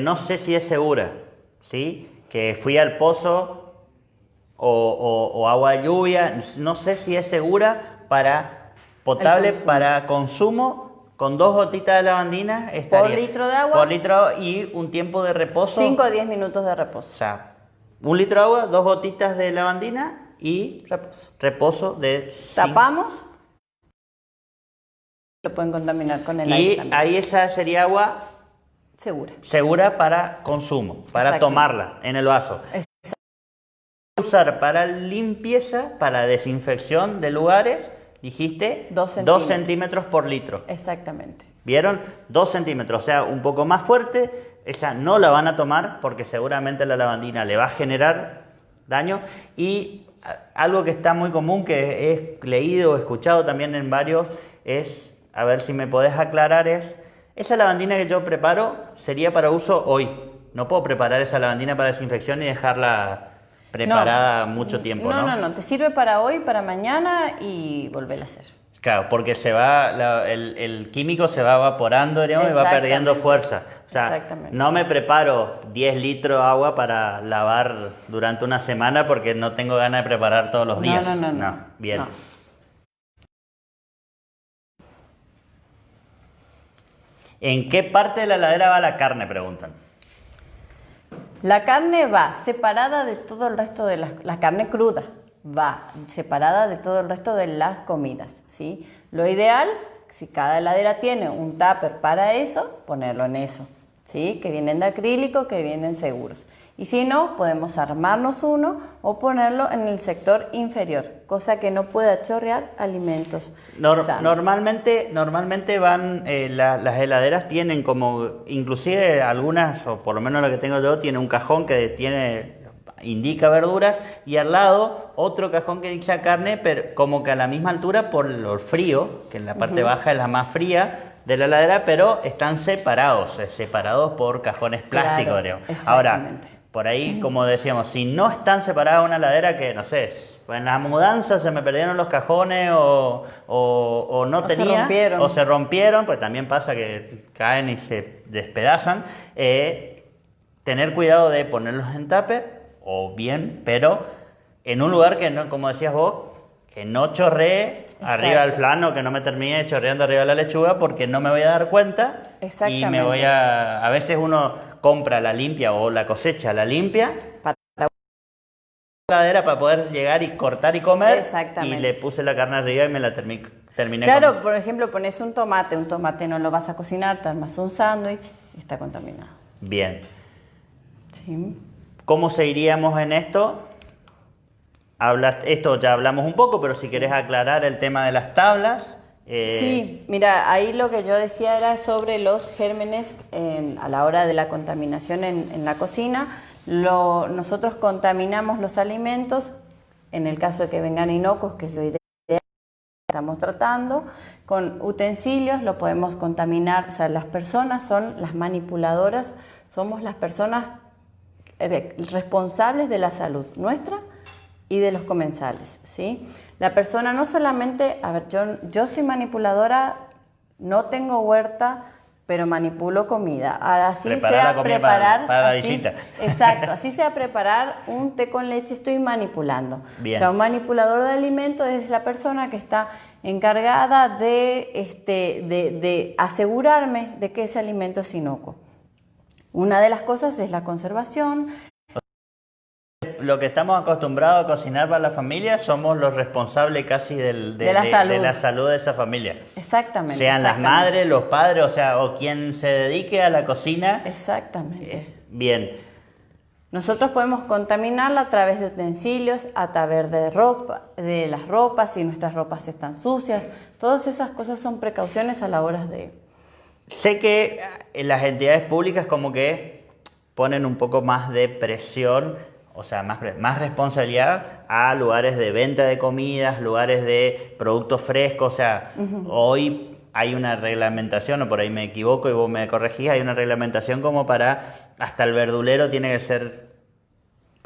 no sé si es segura, ¿sí? Que fui al pozo o agua de lluvia, no sé si es segura potable para consumo, con 2 gotitas de lavandina estaría. Por litro de agua. Por litro y un tiempo de reposo. 5 a 10 minutos de reposo. O sea, 1 litro de agua, 2 gotitas de lavandina y reposo de... Tapamos. Lo pueden contaminar con el aire Y también. ahí esa sería agua segura para consumo, para tomarla en el vaso. Usar para limpieza, para desinfección de lugares, dijiste 2 centímetros por litro. Exactamente. ¿Vieron? 2 centímetros, o sea, un poco más fuerte. Esa no la van a tomar porque seguramente la lavandina le va a generar daño. Y algo que está muy común, que he leído o escuchado también en varios, es, a ver si me podés aclarar, esa lavandina que yo preparo sería para uso hoy. No puedo preparar esa lavandina para desinfección y dejarla preparada mucho tiempo, ¿no? No, te sirve para hoy, para mañana y volver a hacer. Claro, porque el químico se va evaporando, digamos, y va perdiendo fuerza. O sea, no me preparo 10 litros de agua para lavar durante una semana porque no tengo ganas de preparar todos los días. No. Bien. No. ¿En qué parte de la heladera va la carne? Preguntan. La carne va separada de todo el resto de la carne cruda. Va separada de todo el resto de las comidas, ¿sí? Lo ideal, si cada heladera tiene un tupper para eso, ponerlo en eso, ¿sí? Que vienen de acrílico, que vienen seguros. Y si no, podemos armarnos uno o ponerlo en el sector inferior, cosa que no pueda chorrear alimentos sanos. Normalmente van, las heladeras tienen como, inclusive algunas, o por lo menos la que tengo yo, tiene un cajón que indica verduras y al lado otro cajón que indica carne, pero como que a la misma altura por lo frío, que en la parte baja es la más fría de la heladera, pero están separados por cajones plásticos. Claro, ahora, por ahí, como decíamos, si no están separadas una heladera que, no sé, en la mudanza se me perdieron los cajones o no tenía, o se rompieron, pues también pasa que caen y se despedazan, tener cuidado de ponerlos en tupper, o bien, pero en un lugar que no, como decías vos, que no chorree arriba del flan o que no me termine chorreando arriba de la lechuga porque no me voy a dar cuenta y me voy a veces uno compra la limpia o la cosecha la limpia para la heladera para poder llegar y cortar y comer y le puse la carne arriba y me la terminé Claro, por ejemplo, pones un tomate no lo vas a cocinar, te armas un sándwich y está contaminado. Bien. Sí. ¿Cómo seguiríamos en esto? Esto ya hablamos un poco, pero si querés aclarar el tema de las tablas. Sí, mira, ahí lo que yo decía era sobre los gérmenes a la hora de la contaminación en la cocina. Nosotros contaminamos los alimentos, en el caso de que vengan inocuos, que es lo ideal que estamos tratando, con utensilios lo podemos contaminar, o sea, las personas son las manipuladoras, somos las personas responsables de la salud nuestra y de los comensales, ¿sí? La persona no solamente, a ver, yo soy manipuladora, no tengo huerta, pero manipulo comida. Ahora, así Preparar sea la comida preparar... para la así- visita. Exacto, así sea preparar un té con leche, estoy manipulando. Bien. O sea, un manipulador de alimentos es la persona que está encargada de asegurarme de que ese alimento es inocuo. Una de las cosas es la conservación. Lo que estamos acostumbrados a cocinar para la familia, somos los responsables casi De la salud. de la salud de esa familia. Exactamente. Sean las exactamente. madres, los padres, o sea, o quien se dedique a la cocina. Exactamente. Bien. Nosotros podemos contaminarla a través de utensilios, a través de ropa, de las ropas, si nuestras ropas están sucias. Todas esas cosas son precauciones a la hora de... Sé que las entidades públicas como que ponen un poco más de presión, o sea, más responsabilidad a lugares de venta de comidas, lugares de productos frescos. O sea, hoy hay una reglamentación, o por ahí me equivoco y vos me corregís, hay una reglamentación como para, hasta el verdulero tiene que ser,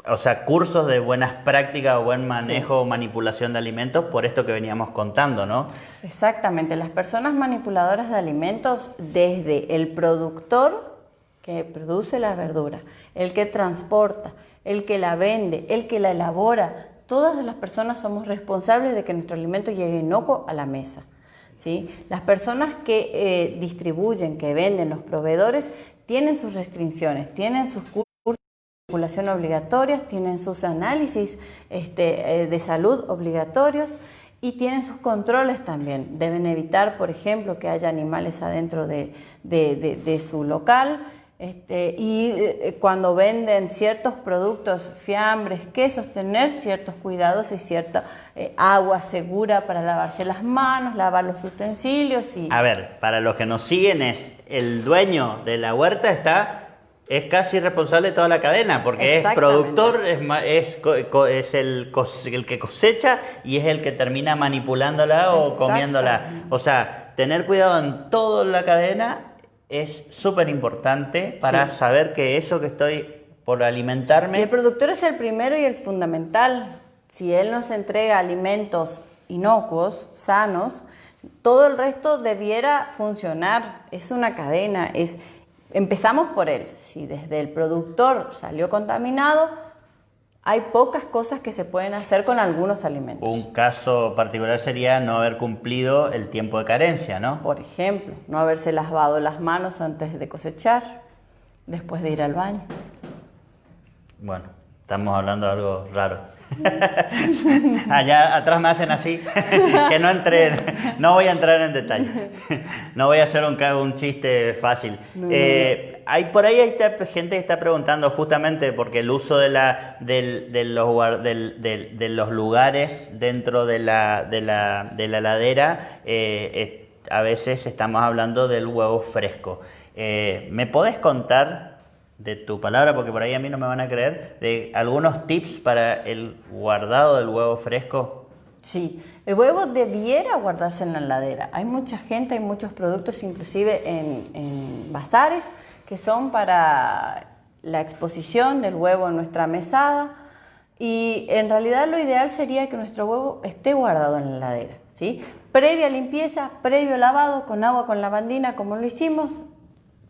o sea, cursos de buenas prácticas o buen manejo o manipulación de alimentos, por esto que veníamos contando, ¿no? Exactamente. Las personas manipuladoras de alimentos, desde el productor que produce la verdura, el que transporta, el que la vende, el que la elabora, todas las personas somos responsables de que nuestro alimento llegue inocuo a la mesa, ¿sí? Las personas que distribuyen, que venden, los proveedores, tienen sus restricciones, tienen sus cursos de manipulación obligatorios, tienen sus análisis de salud obligatorios y tienen sus controles también. Deben evitar, por ejemplo, que haya animales adentro de su local. Cuando venden ciertos productos, fiambres, quesos, tener ciertos cuidados y cierta agua segura para lavarse las manos, lavar los utensilios. A ver, para los que nos siguen, es el dueño de la huerta es casi responsable de toda la cadena, porque es productor, es el que cosecha y es el que termina manipulándola o comiéndola. O sea, tener cuidado en toda la cadena es súper importante para saber que eso que estoy por alimentarme... Y el productor es el primero y el fundamental. Si él nos entrega alimentos inocuos, sanos, todo el resto debiera funcionar. Es una cadena, empezamos por él. Si desde el productor salió contaminado, hay pocas cosas que se pueden hacer con algunos alimentos. Un caso particular sería no haber cumplido el tiempo de carencia, ¿no? Por ejemplo, no haberse lavado las manos antes de cosechar, después de ir al baño. Bueno, estamos hablando de algo raro. Allá atrás me hacen así, que no voy a entrar en detalle. No voy a hacer un chiste fácil. Por ahí hay gente que está preguntando justamente porque el uso de los lugares dentro de la heladera, a veces estamos hablando del huevo fresco. ¿Me podés contar de tu palabra, porque por ahí a mí no me van a creer, de algunos tips para el guardado del huevo fresco? Sí, el huevo debiera guardarse en la heladera. Hay mucha gente, hay muchos productos, inclusive en bazares, que son para la exposición del huevo en nuestra mesada. Y en realidad lo ideal sería que nuestro huevo esté guardado en la heladera, ¿sí? Previa limpieza, previo lavado, con agua, con lavandina, como lo hicimos.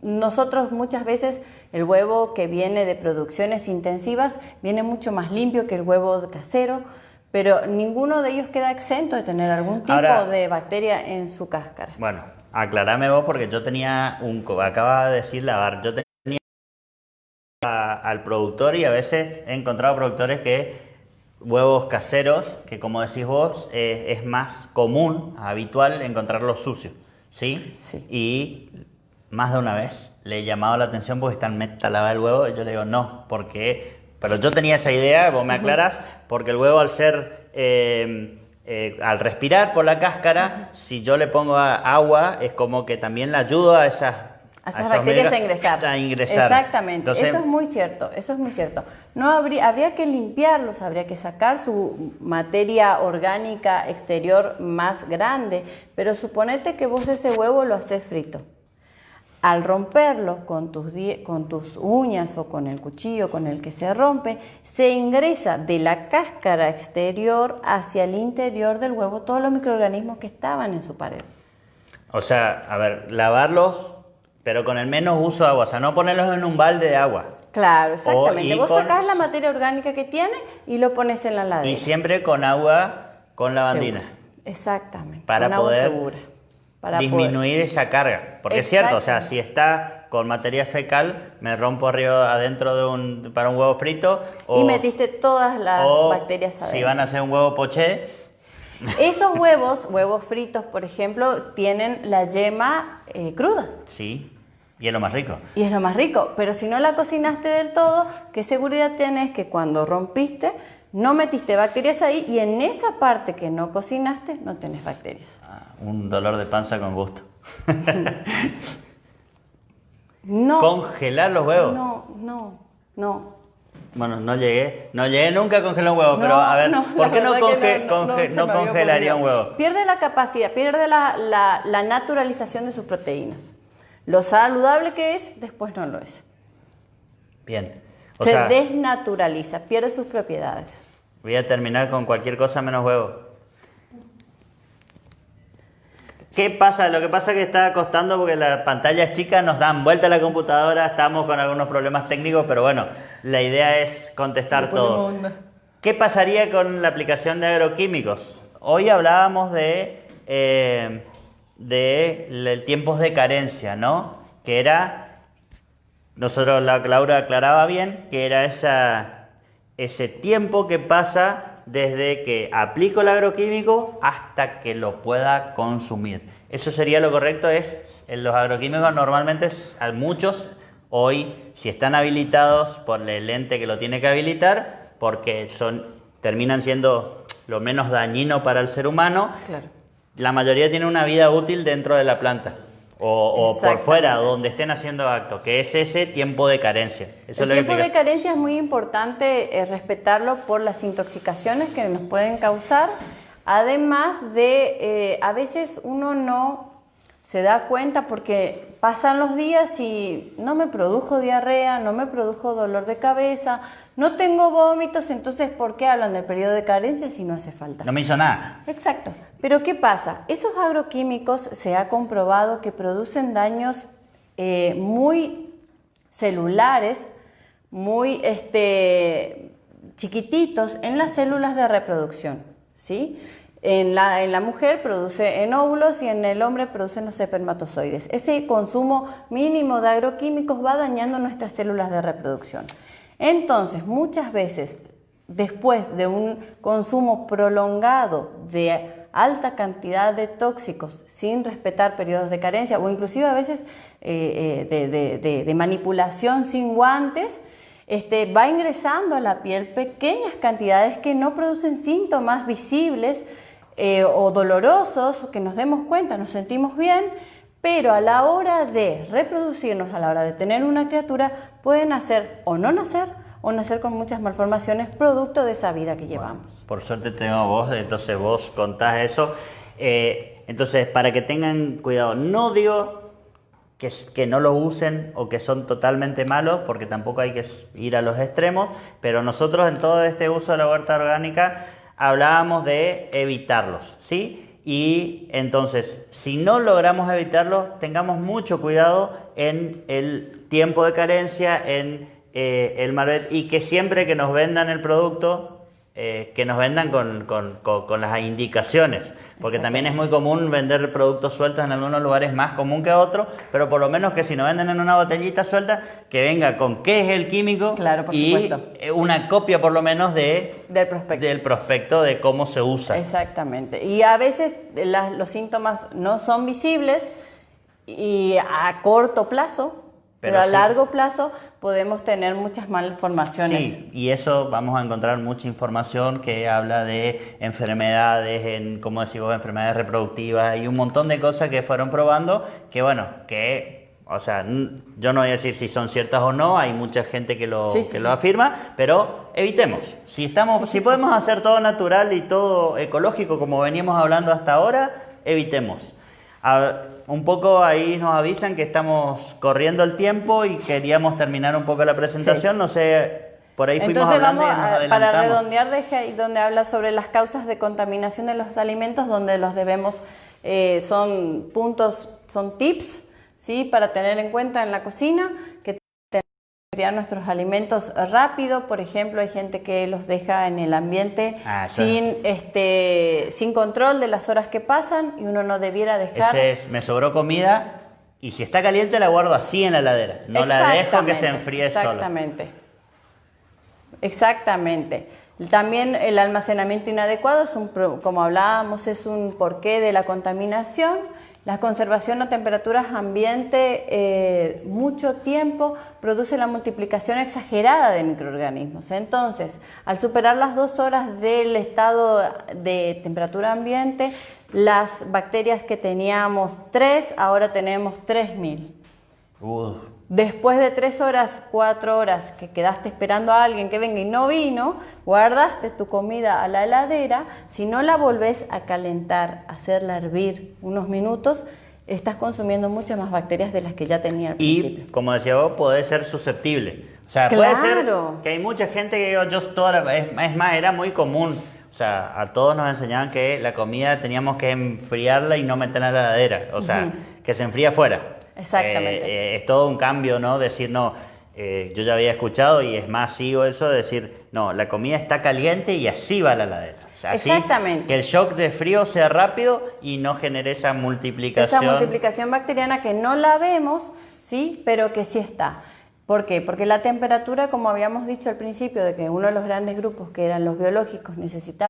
Nosotros muchas veces el huevo que viene de producciones intensivas viene mucho más limpio que el huevo casero, pero ninguno de ellos queda exento de tener algún tipo de bacteria en su cáscara. Bueno, aclarame vos porque yo tenía acaba de decir lavar, yo tenía al productor y a veces he encontrado productores que huevos caseros, que como decís vos, es más común, habitual encontrarlos sucios, ¿sí? Sí. Y más de una vez le he llamado la atención porque están meta a lavar el huevo y yo le digo no, porque... Pero yo tenía esa idea, vos me aclarás, porque el huevo al ser... al respirar por la cáscara, si yo le pongo agua, es como que también le ayudo a esas bacterias a ingresar. Exactamente. Entonces, eso es muy cierto, eso es muy cierto. No habría que limpiarlos, habría que sacar su materia orgánica exterior más grande, pero suponete que vos ese huevo lo haces frito. Al romperlo con tus uñas o con el cuchillo con el que se rompe, se ingresa de la cáscara exterior hacia el interior del huevo todos los microorganismos que estaban en su pared. O sea, a ver, lavarlos, pero con el menos uso de agua, o sea, no ponerlos en un balde de agua. Claro, exactamente. Vos con, sacás la materia orgánica que tiene y lo pones en la heladera. Y siempre con agua con lavandina. Segura. Exactamente. Para con agua poder segura. Para disminuir esa carga. Porque es cierto, o sea, si está con materia fecal, me rompo arriba adentro para un huevo frito. Y metiste todas las bacterias adentro. Si van a hacer un huevo poché. Esos huevos fritos, por ejemplo, tienen la yema cruda. Sí, y es lo más rico. Y es lo más rico. Pero si no la cocinaste del todo, ¿qué seguridad tienes que cuando rompiste, no metiste bacterias ahí y en esa parte que no cocinaste, no tenés bacterias? Un dolor de panza con gusto. No. ¿Congelar los huevos? No. Bueno, no llegué nunca a congelar un huevo, pero a ver, ¿por qué no congelaría un huevo? Pierde la capacidad, pierde la naturalización de sus proteínas. Lo saludable que es, después no lo es. Bien. Se desnaturaliza, pierde sus propiedades. Voy a terminar con cualquier cosa menos huevo. ¿Qué pasa? Lo que pasa es que está costando porque la pantalla es chica, nos dan vuelta a la computadora, estamos con algunos problemas técnicos, pero bueno, la idea es contestar todo. ¿Qué pasaría con la aplicación de agroquímicos? Hoy hablábamos de tiempos de carencia, ¿no? Que era, Laura aclaraba bien, que era ese tiempo que pasa desde que aplico el agroquímico hasta que lo pueda consumir. Eso sería lo correcto, los agroquímicos normalmente, a muchos, hoy, si están habilitados por el ente que lo tiene que habilitar, porque terminan siendo lo menos dañino para el ser humano, claro. La mayoría tiene una vida útil dentro de la planta. O por fuera, donde estén haciendo actos, que es ese tiempo de carencia. Eso el tiempo de carencia es muy importante respetarlo por las intoxicaciones que nos pueden causar, además de, a veces uno no se da cuenta porque pasan los días y no me produjo diarrea, no me produjo dolor de cabeza, no tengo vómitos, entonces ¿por qué hablan del periodo de carencia si no hace falta? No me hizo nada. Exacto. Pero ¿qué pasa? Esos agroquímicos se ha comprobado que producen daños muy celulares, muy chiquititos en las células de reproducción, ¿sí? En la mujer produce en óvulos y en el hombre producen los espermatozoides. Ese consumo mínimo de agroquímicos va dañando nuestras células de reproducción. Entonces, muchas veces, después de un consumo prolongado de alta cantidad de tóxicos sin respetar periodos de carencia o inclusive a veces de manipulación sin guantes, va ingresando a la piel pequeñas cantidades que no producen síntomas visibles o dolorosos, que nos demos cuenta, nos sentimos bien, pero a la hora de reproducirnos, a la hora de tener una criatura, pueden nacer o no nacer, o nacer con muchas malformaciones producto de esa vida que llevamos. Bueno, por suerte tengo vos, entonces vos contás eso. Entonces, para que tengan cuidado, no digo que no lo usen o que son totalmente malos, porque tampoco hay que ir a los extremos, pero nosotros en todo este uso de la huerta orgánica hablábamos de evitarlos, ¿sí? Y entonces, si no logramos evitarlos, tengamos mucho cuidado en el tiempo de carencia, en el malvete, y que siempre que nos vendan el producto, que nos vendan con las indicaciones, porque también es muy común vender productos sueltos en algunos lugares, más común que otros, pero por lo menos que si nos venden en una botellita suelta, que venga con qué es el químico, claro, por y supuesto, una copia por lo menos del prospecto de cómo se usa. Exactamente, y a veces los síntomas no son visibles y a corto plazo, pero a largo plazo podemos tener muchas malformaciones. Sí, y eso vamos a encontrar mucha información que habla de enfermedades, como decís vos, enfermedades reproductivas y un montón de cosas que fueron probando o sea, yo no voy a decir si son ciertas o no, hay mucha gente que lo afirma, pero evitemos. Si podemos hacer todo natural y todo ecológico como veníamos hablando hasta ahora, evitemos. Un poco ahí nos avisan que estamos corriendo el tiempo y queríamos terminar un poco la presentación, no sé, por ahí fuimos hablando y nos adelantamos. Para redondear, deje ahí donde habla sobre las causas de contaminación de los alimentos, donde los debemos, son tips, ¿sí? Para tener en cuenta en la cocina, que tenemos que enfriar nuestros alimentos rápido. Por ejemplo, hay gente que los deja en el ambiente sin control de las horas que pasan, y uno no debiera dejar... Me sobró comida y si está caliente la guardo así en la heladera. No la dejo que se enfríe sola. Exactamente. También el almacenamiento inadecuado, como hablábamos, es un porqué de la contaminación. La conservación a temperaturas ambiente mucho tiempo produce la multiplicación exagerada de microorganismos. Entonces, al superar las 2 horas del estado de temperatura ambiente, las bacterias que teníamos 3, ahora tenemos 3000. Después de 3 horas, 4 horas que quedaste esperando a alguien que venga y no vino, guardaste tu comida a la heladera. Si no la volvés a calentar, a hacerla hervir unos minutos, estás consumiendo muchas más bacterias de las que ya tenía al principio. Y, como decía vos, podés ser susceptible. O sea, puede ser que hay mucha gente que es más, era muy común. O sea, a todos nos enseñaban que la comida teníamos que enfriarla y no meterla en la heladera. O sea, que se enfría afuera. Exactamente. Es todo un cambio, ¿no? Decir, no, yo ya había escuchado y es más, sigo eso, de decir, no, la comida está caliente y así va a la heladera. O sea, así exactamente. Que el shock de frío sea rápido y no genere esa multiplicación. Esa multiplicación bacteriana que no la vemos, ¿sí? Pero que sí está. ¿Por qué? Porque la temperatura, como habíamos dicho al principio, de que uno de los grandes grupos, que eran los biológicos, necesitaba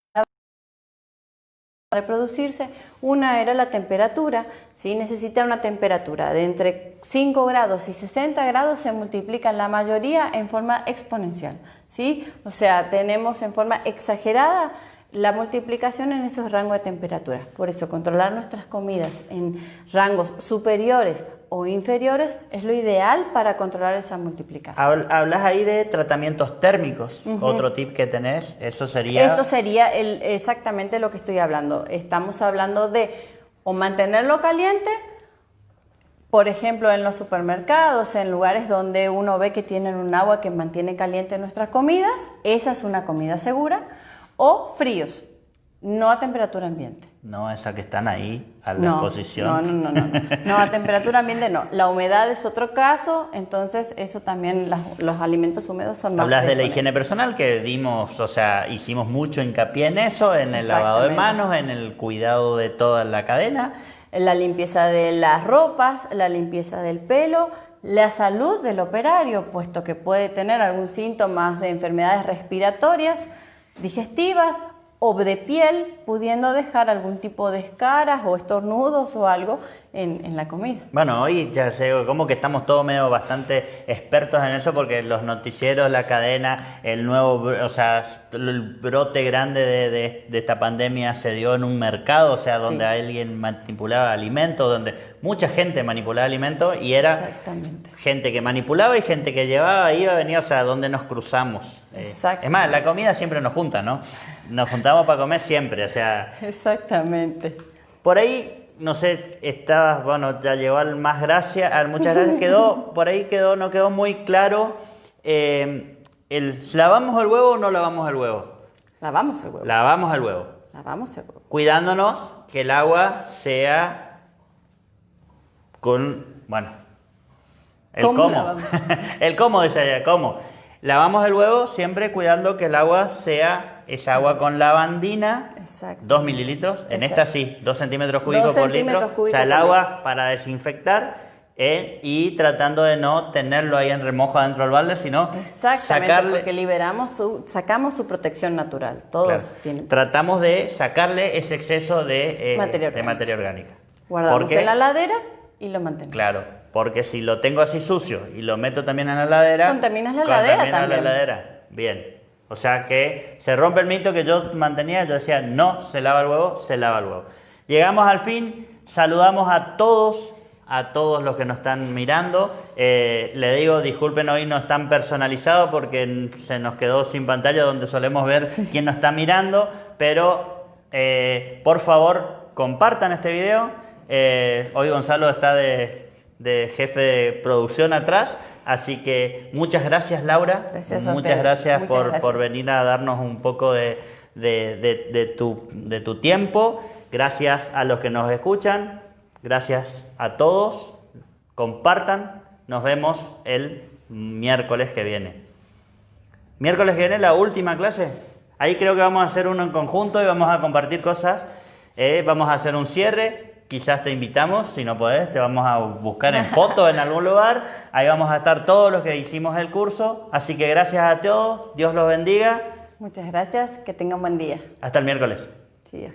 reproducirse, una era la temperatura, ¿sí? Necesita una temperatura de entre 5 grados y 60 grados, se multiplican la mayoría en forma exponencial, ¿sí? O sea, tenemos en forma exagerada la multiplicación en esos rangos de temperaturas. Por eso, controlar nuestras comidas en rangos superiores o inferiores es lo ideal para controlar esa multiplicación. Hablas ahí de tratamientos térmicos. Otro tip que tenés, eso sería... Esto sería exactamente lo que estoy hablando. Estamos hablando de o mantenerlo caliente, por ejemplo, en los supermercados, en lugares donde uno ve que tienen un agua que mantiene caliente nuestras comidas. Esa es una comida segura. O fríos, no a temperatura ambiente. No, esas que están ahí a la exposición. No, a temperatura ambiente no. La humedad es otro caso, entonces eso también, los alimentos húmedos son más... Hablas de la higiene personal, que hicimos mucho hincapié en eso, en el lavado de manos, en el cuidado de toda la cadena. La limpieza de las ropas, la limpieza del pelo, la salud del operario, puesto que puede tener algún síntoma de enfermedades respiratorias, digestivas o de piel, pudiendo dejar algún tipo de escaras o estornudos o algo en la comida. Bueno, hoy ya sé, como que estamos todos medio bastante expertos en eso, porque los noticieros, la cadena, el brote grande de esta pandemia se dio en un mercado, o sea, donde alguien manipulaba alimentos, donde mucha gente manipulaba alimentos y era gente que manipulaba y gente que llevaba, iba, venía, o sea, donde nos cruzamos. Es más, la comida siempre nos junta, ¿no? Nos juntamos para comer siempre, o sea... Exactamente. Por ahí... No sé, ya llegó al muchas gracias, no quedó muy claro, ¿lavamos el huevo o no lavamos el huevo? Lavamos el huevo. Lavamos el huevo. Lavamos el huevo. Cuidándonos que el agua sea el cómo dice ella, ¿cómo? Lavamos el huevo siempre cuidando que el agua sea esa agua con lavandina, 2 mililitros, en esta sí, 2 centímetros cúbicos por litro, o sea, el agua para desinfectar y tratando de no tenerlo ahí en remojo dentro del balde, sino sacarle... porque sacamos su protección natural, todos tienen... Tratamos de sacarle ese exceso de materia orgánica. Guardamos en la heladera y lo mantenemos. Claro, porque si lo tengo así sucio y lo meto también en la heladera... Contaminas la heladera también. La heladera, bien. O sea que se rompe el mito que yo mantenía, yo decía, no, se lava el huevo, se lava el huevo. Llegamos al fin, saludamos a todos los que nos están mirando. Le digo, disculpen, hoy no es tan personalizado porque se nos quedó sin pantalla donde solemos ver quién nos está mirando, pero por favor, compartan este video. Hoy Gonzalo está de jefe de producción atrás. Así que muchas gracias, Laura. Muchas gracias por venir a darnos un poco de tu tiempo. Gracias a los que nos escuchan. Gracias a todos. compartan. Nos vemos el miércoles que viene. Miércoles que viene la última clase. Ahí creo que vamos a hacer uno en conjunto y vamos a compartir cosas. Vamos a hacer un cierre. Quizás te invitamos, si no podés, te vamos a buscar en fotos en algún lugar. Ahí vamos a estar todos los que hicimos el curso. Así que gracias a todos. Dios los bendiga. Muchas gracias. Que tengan buen día. Hasta el miércoles. Sí, Dios.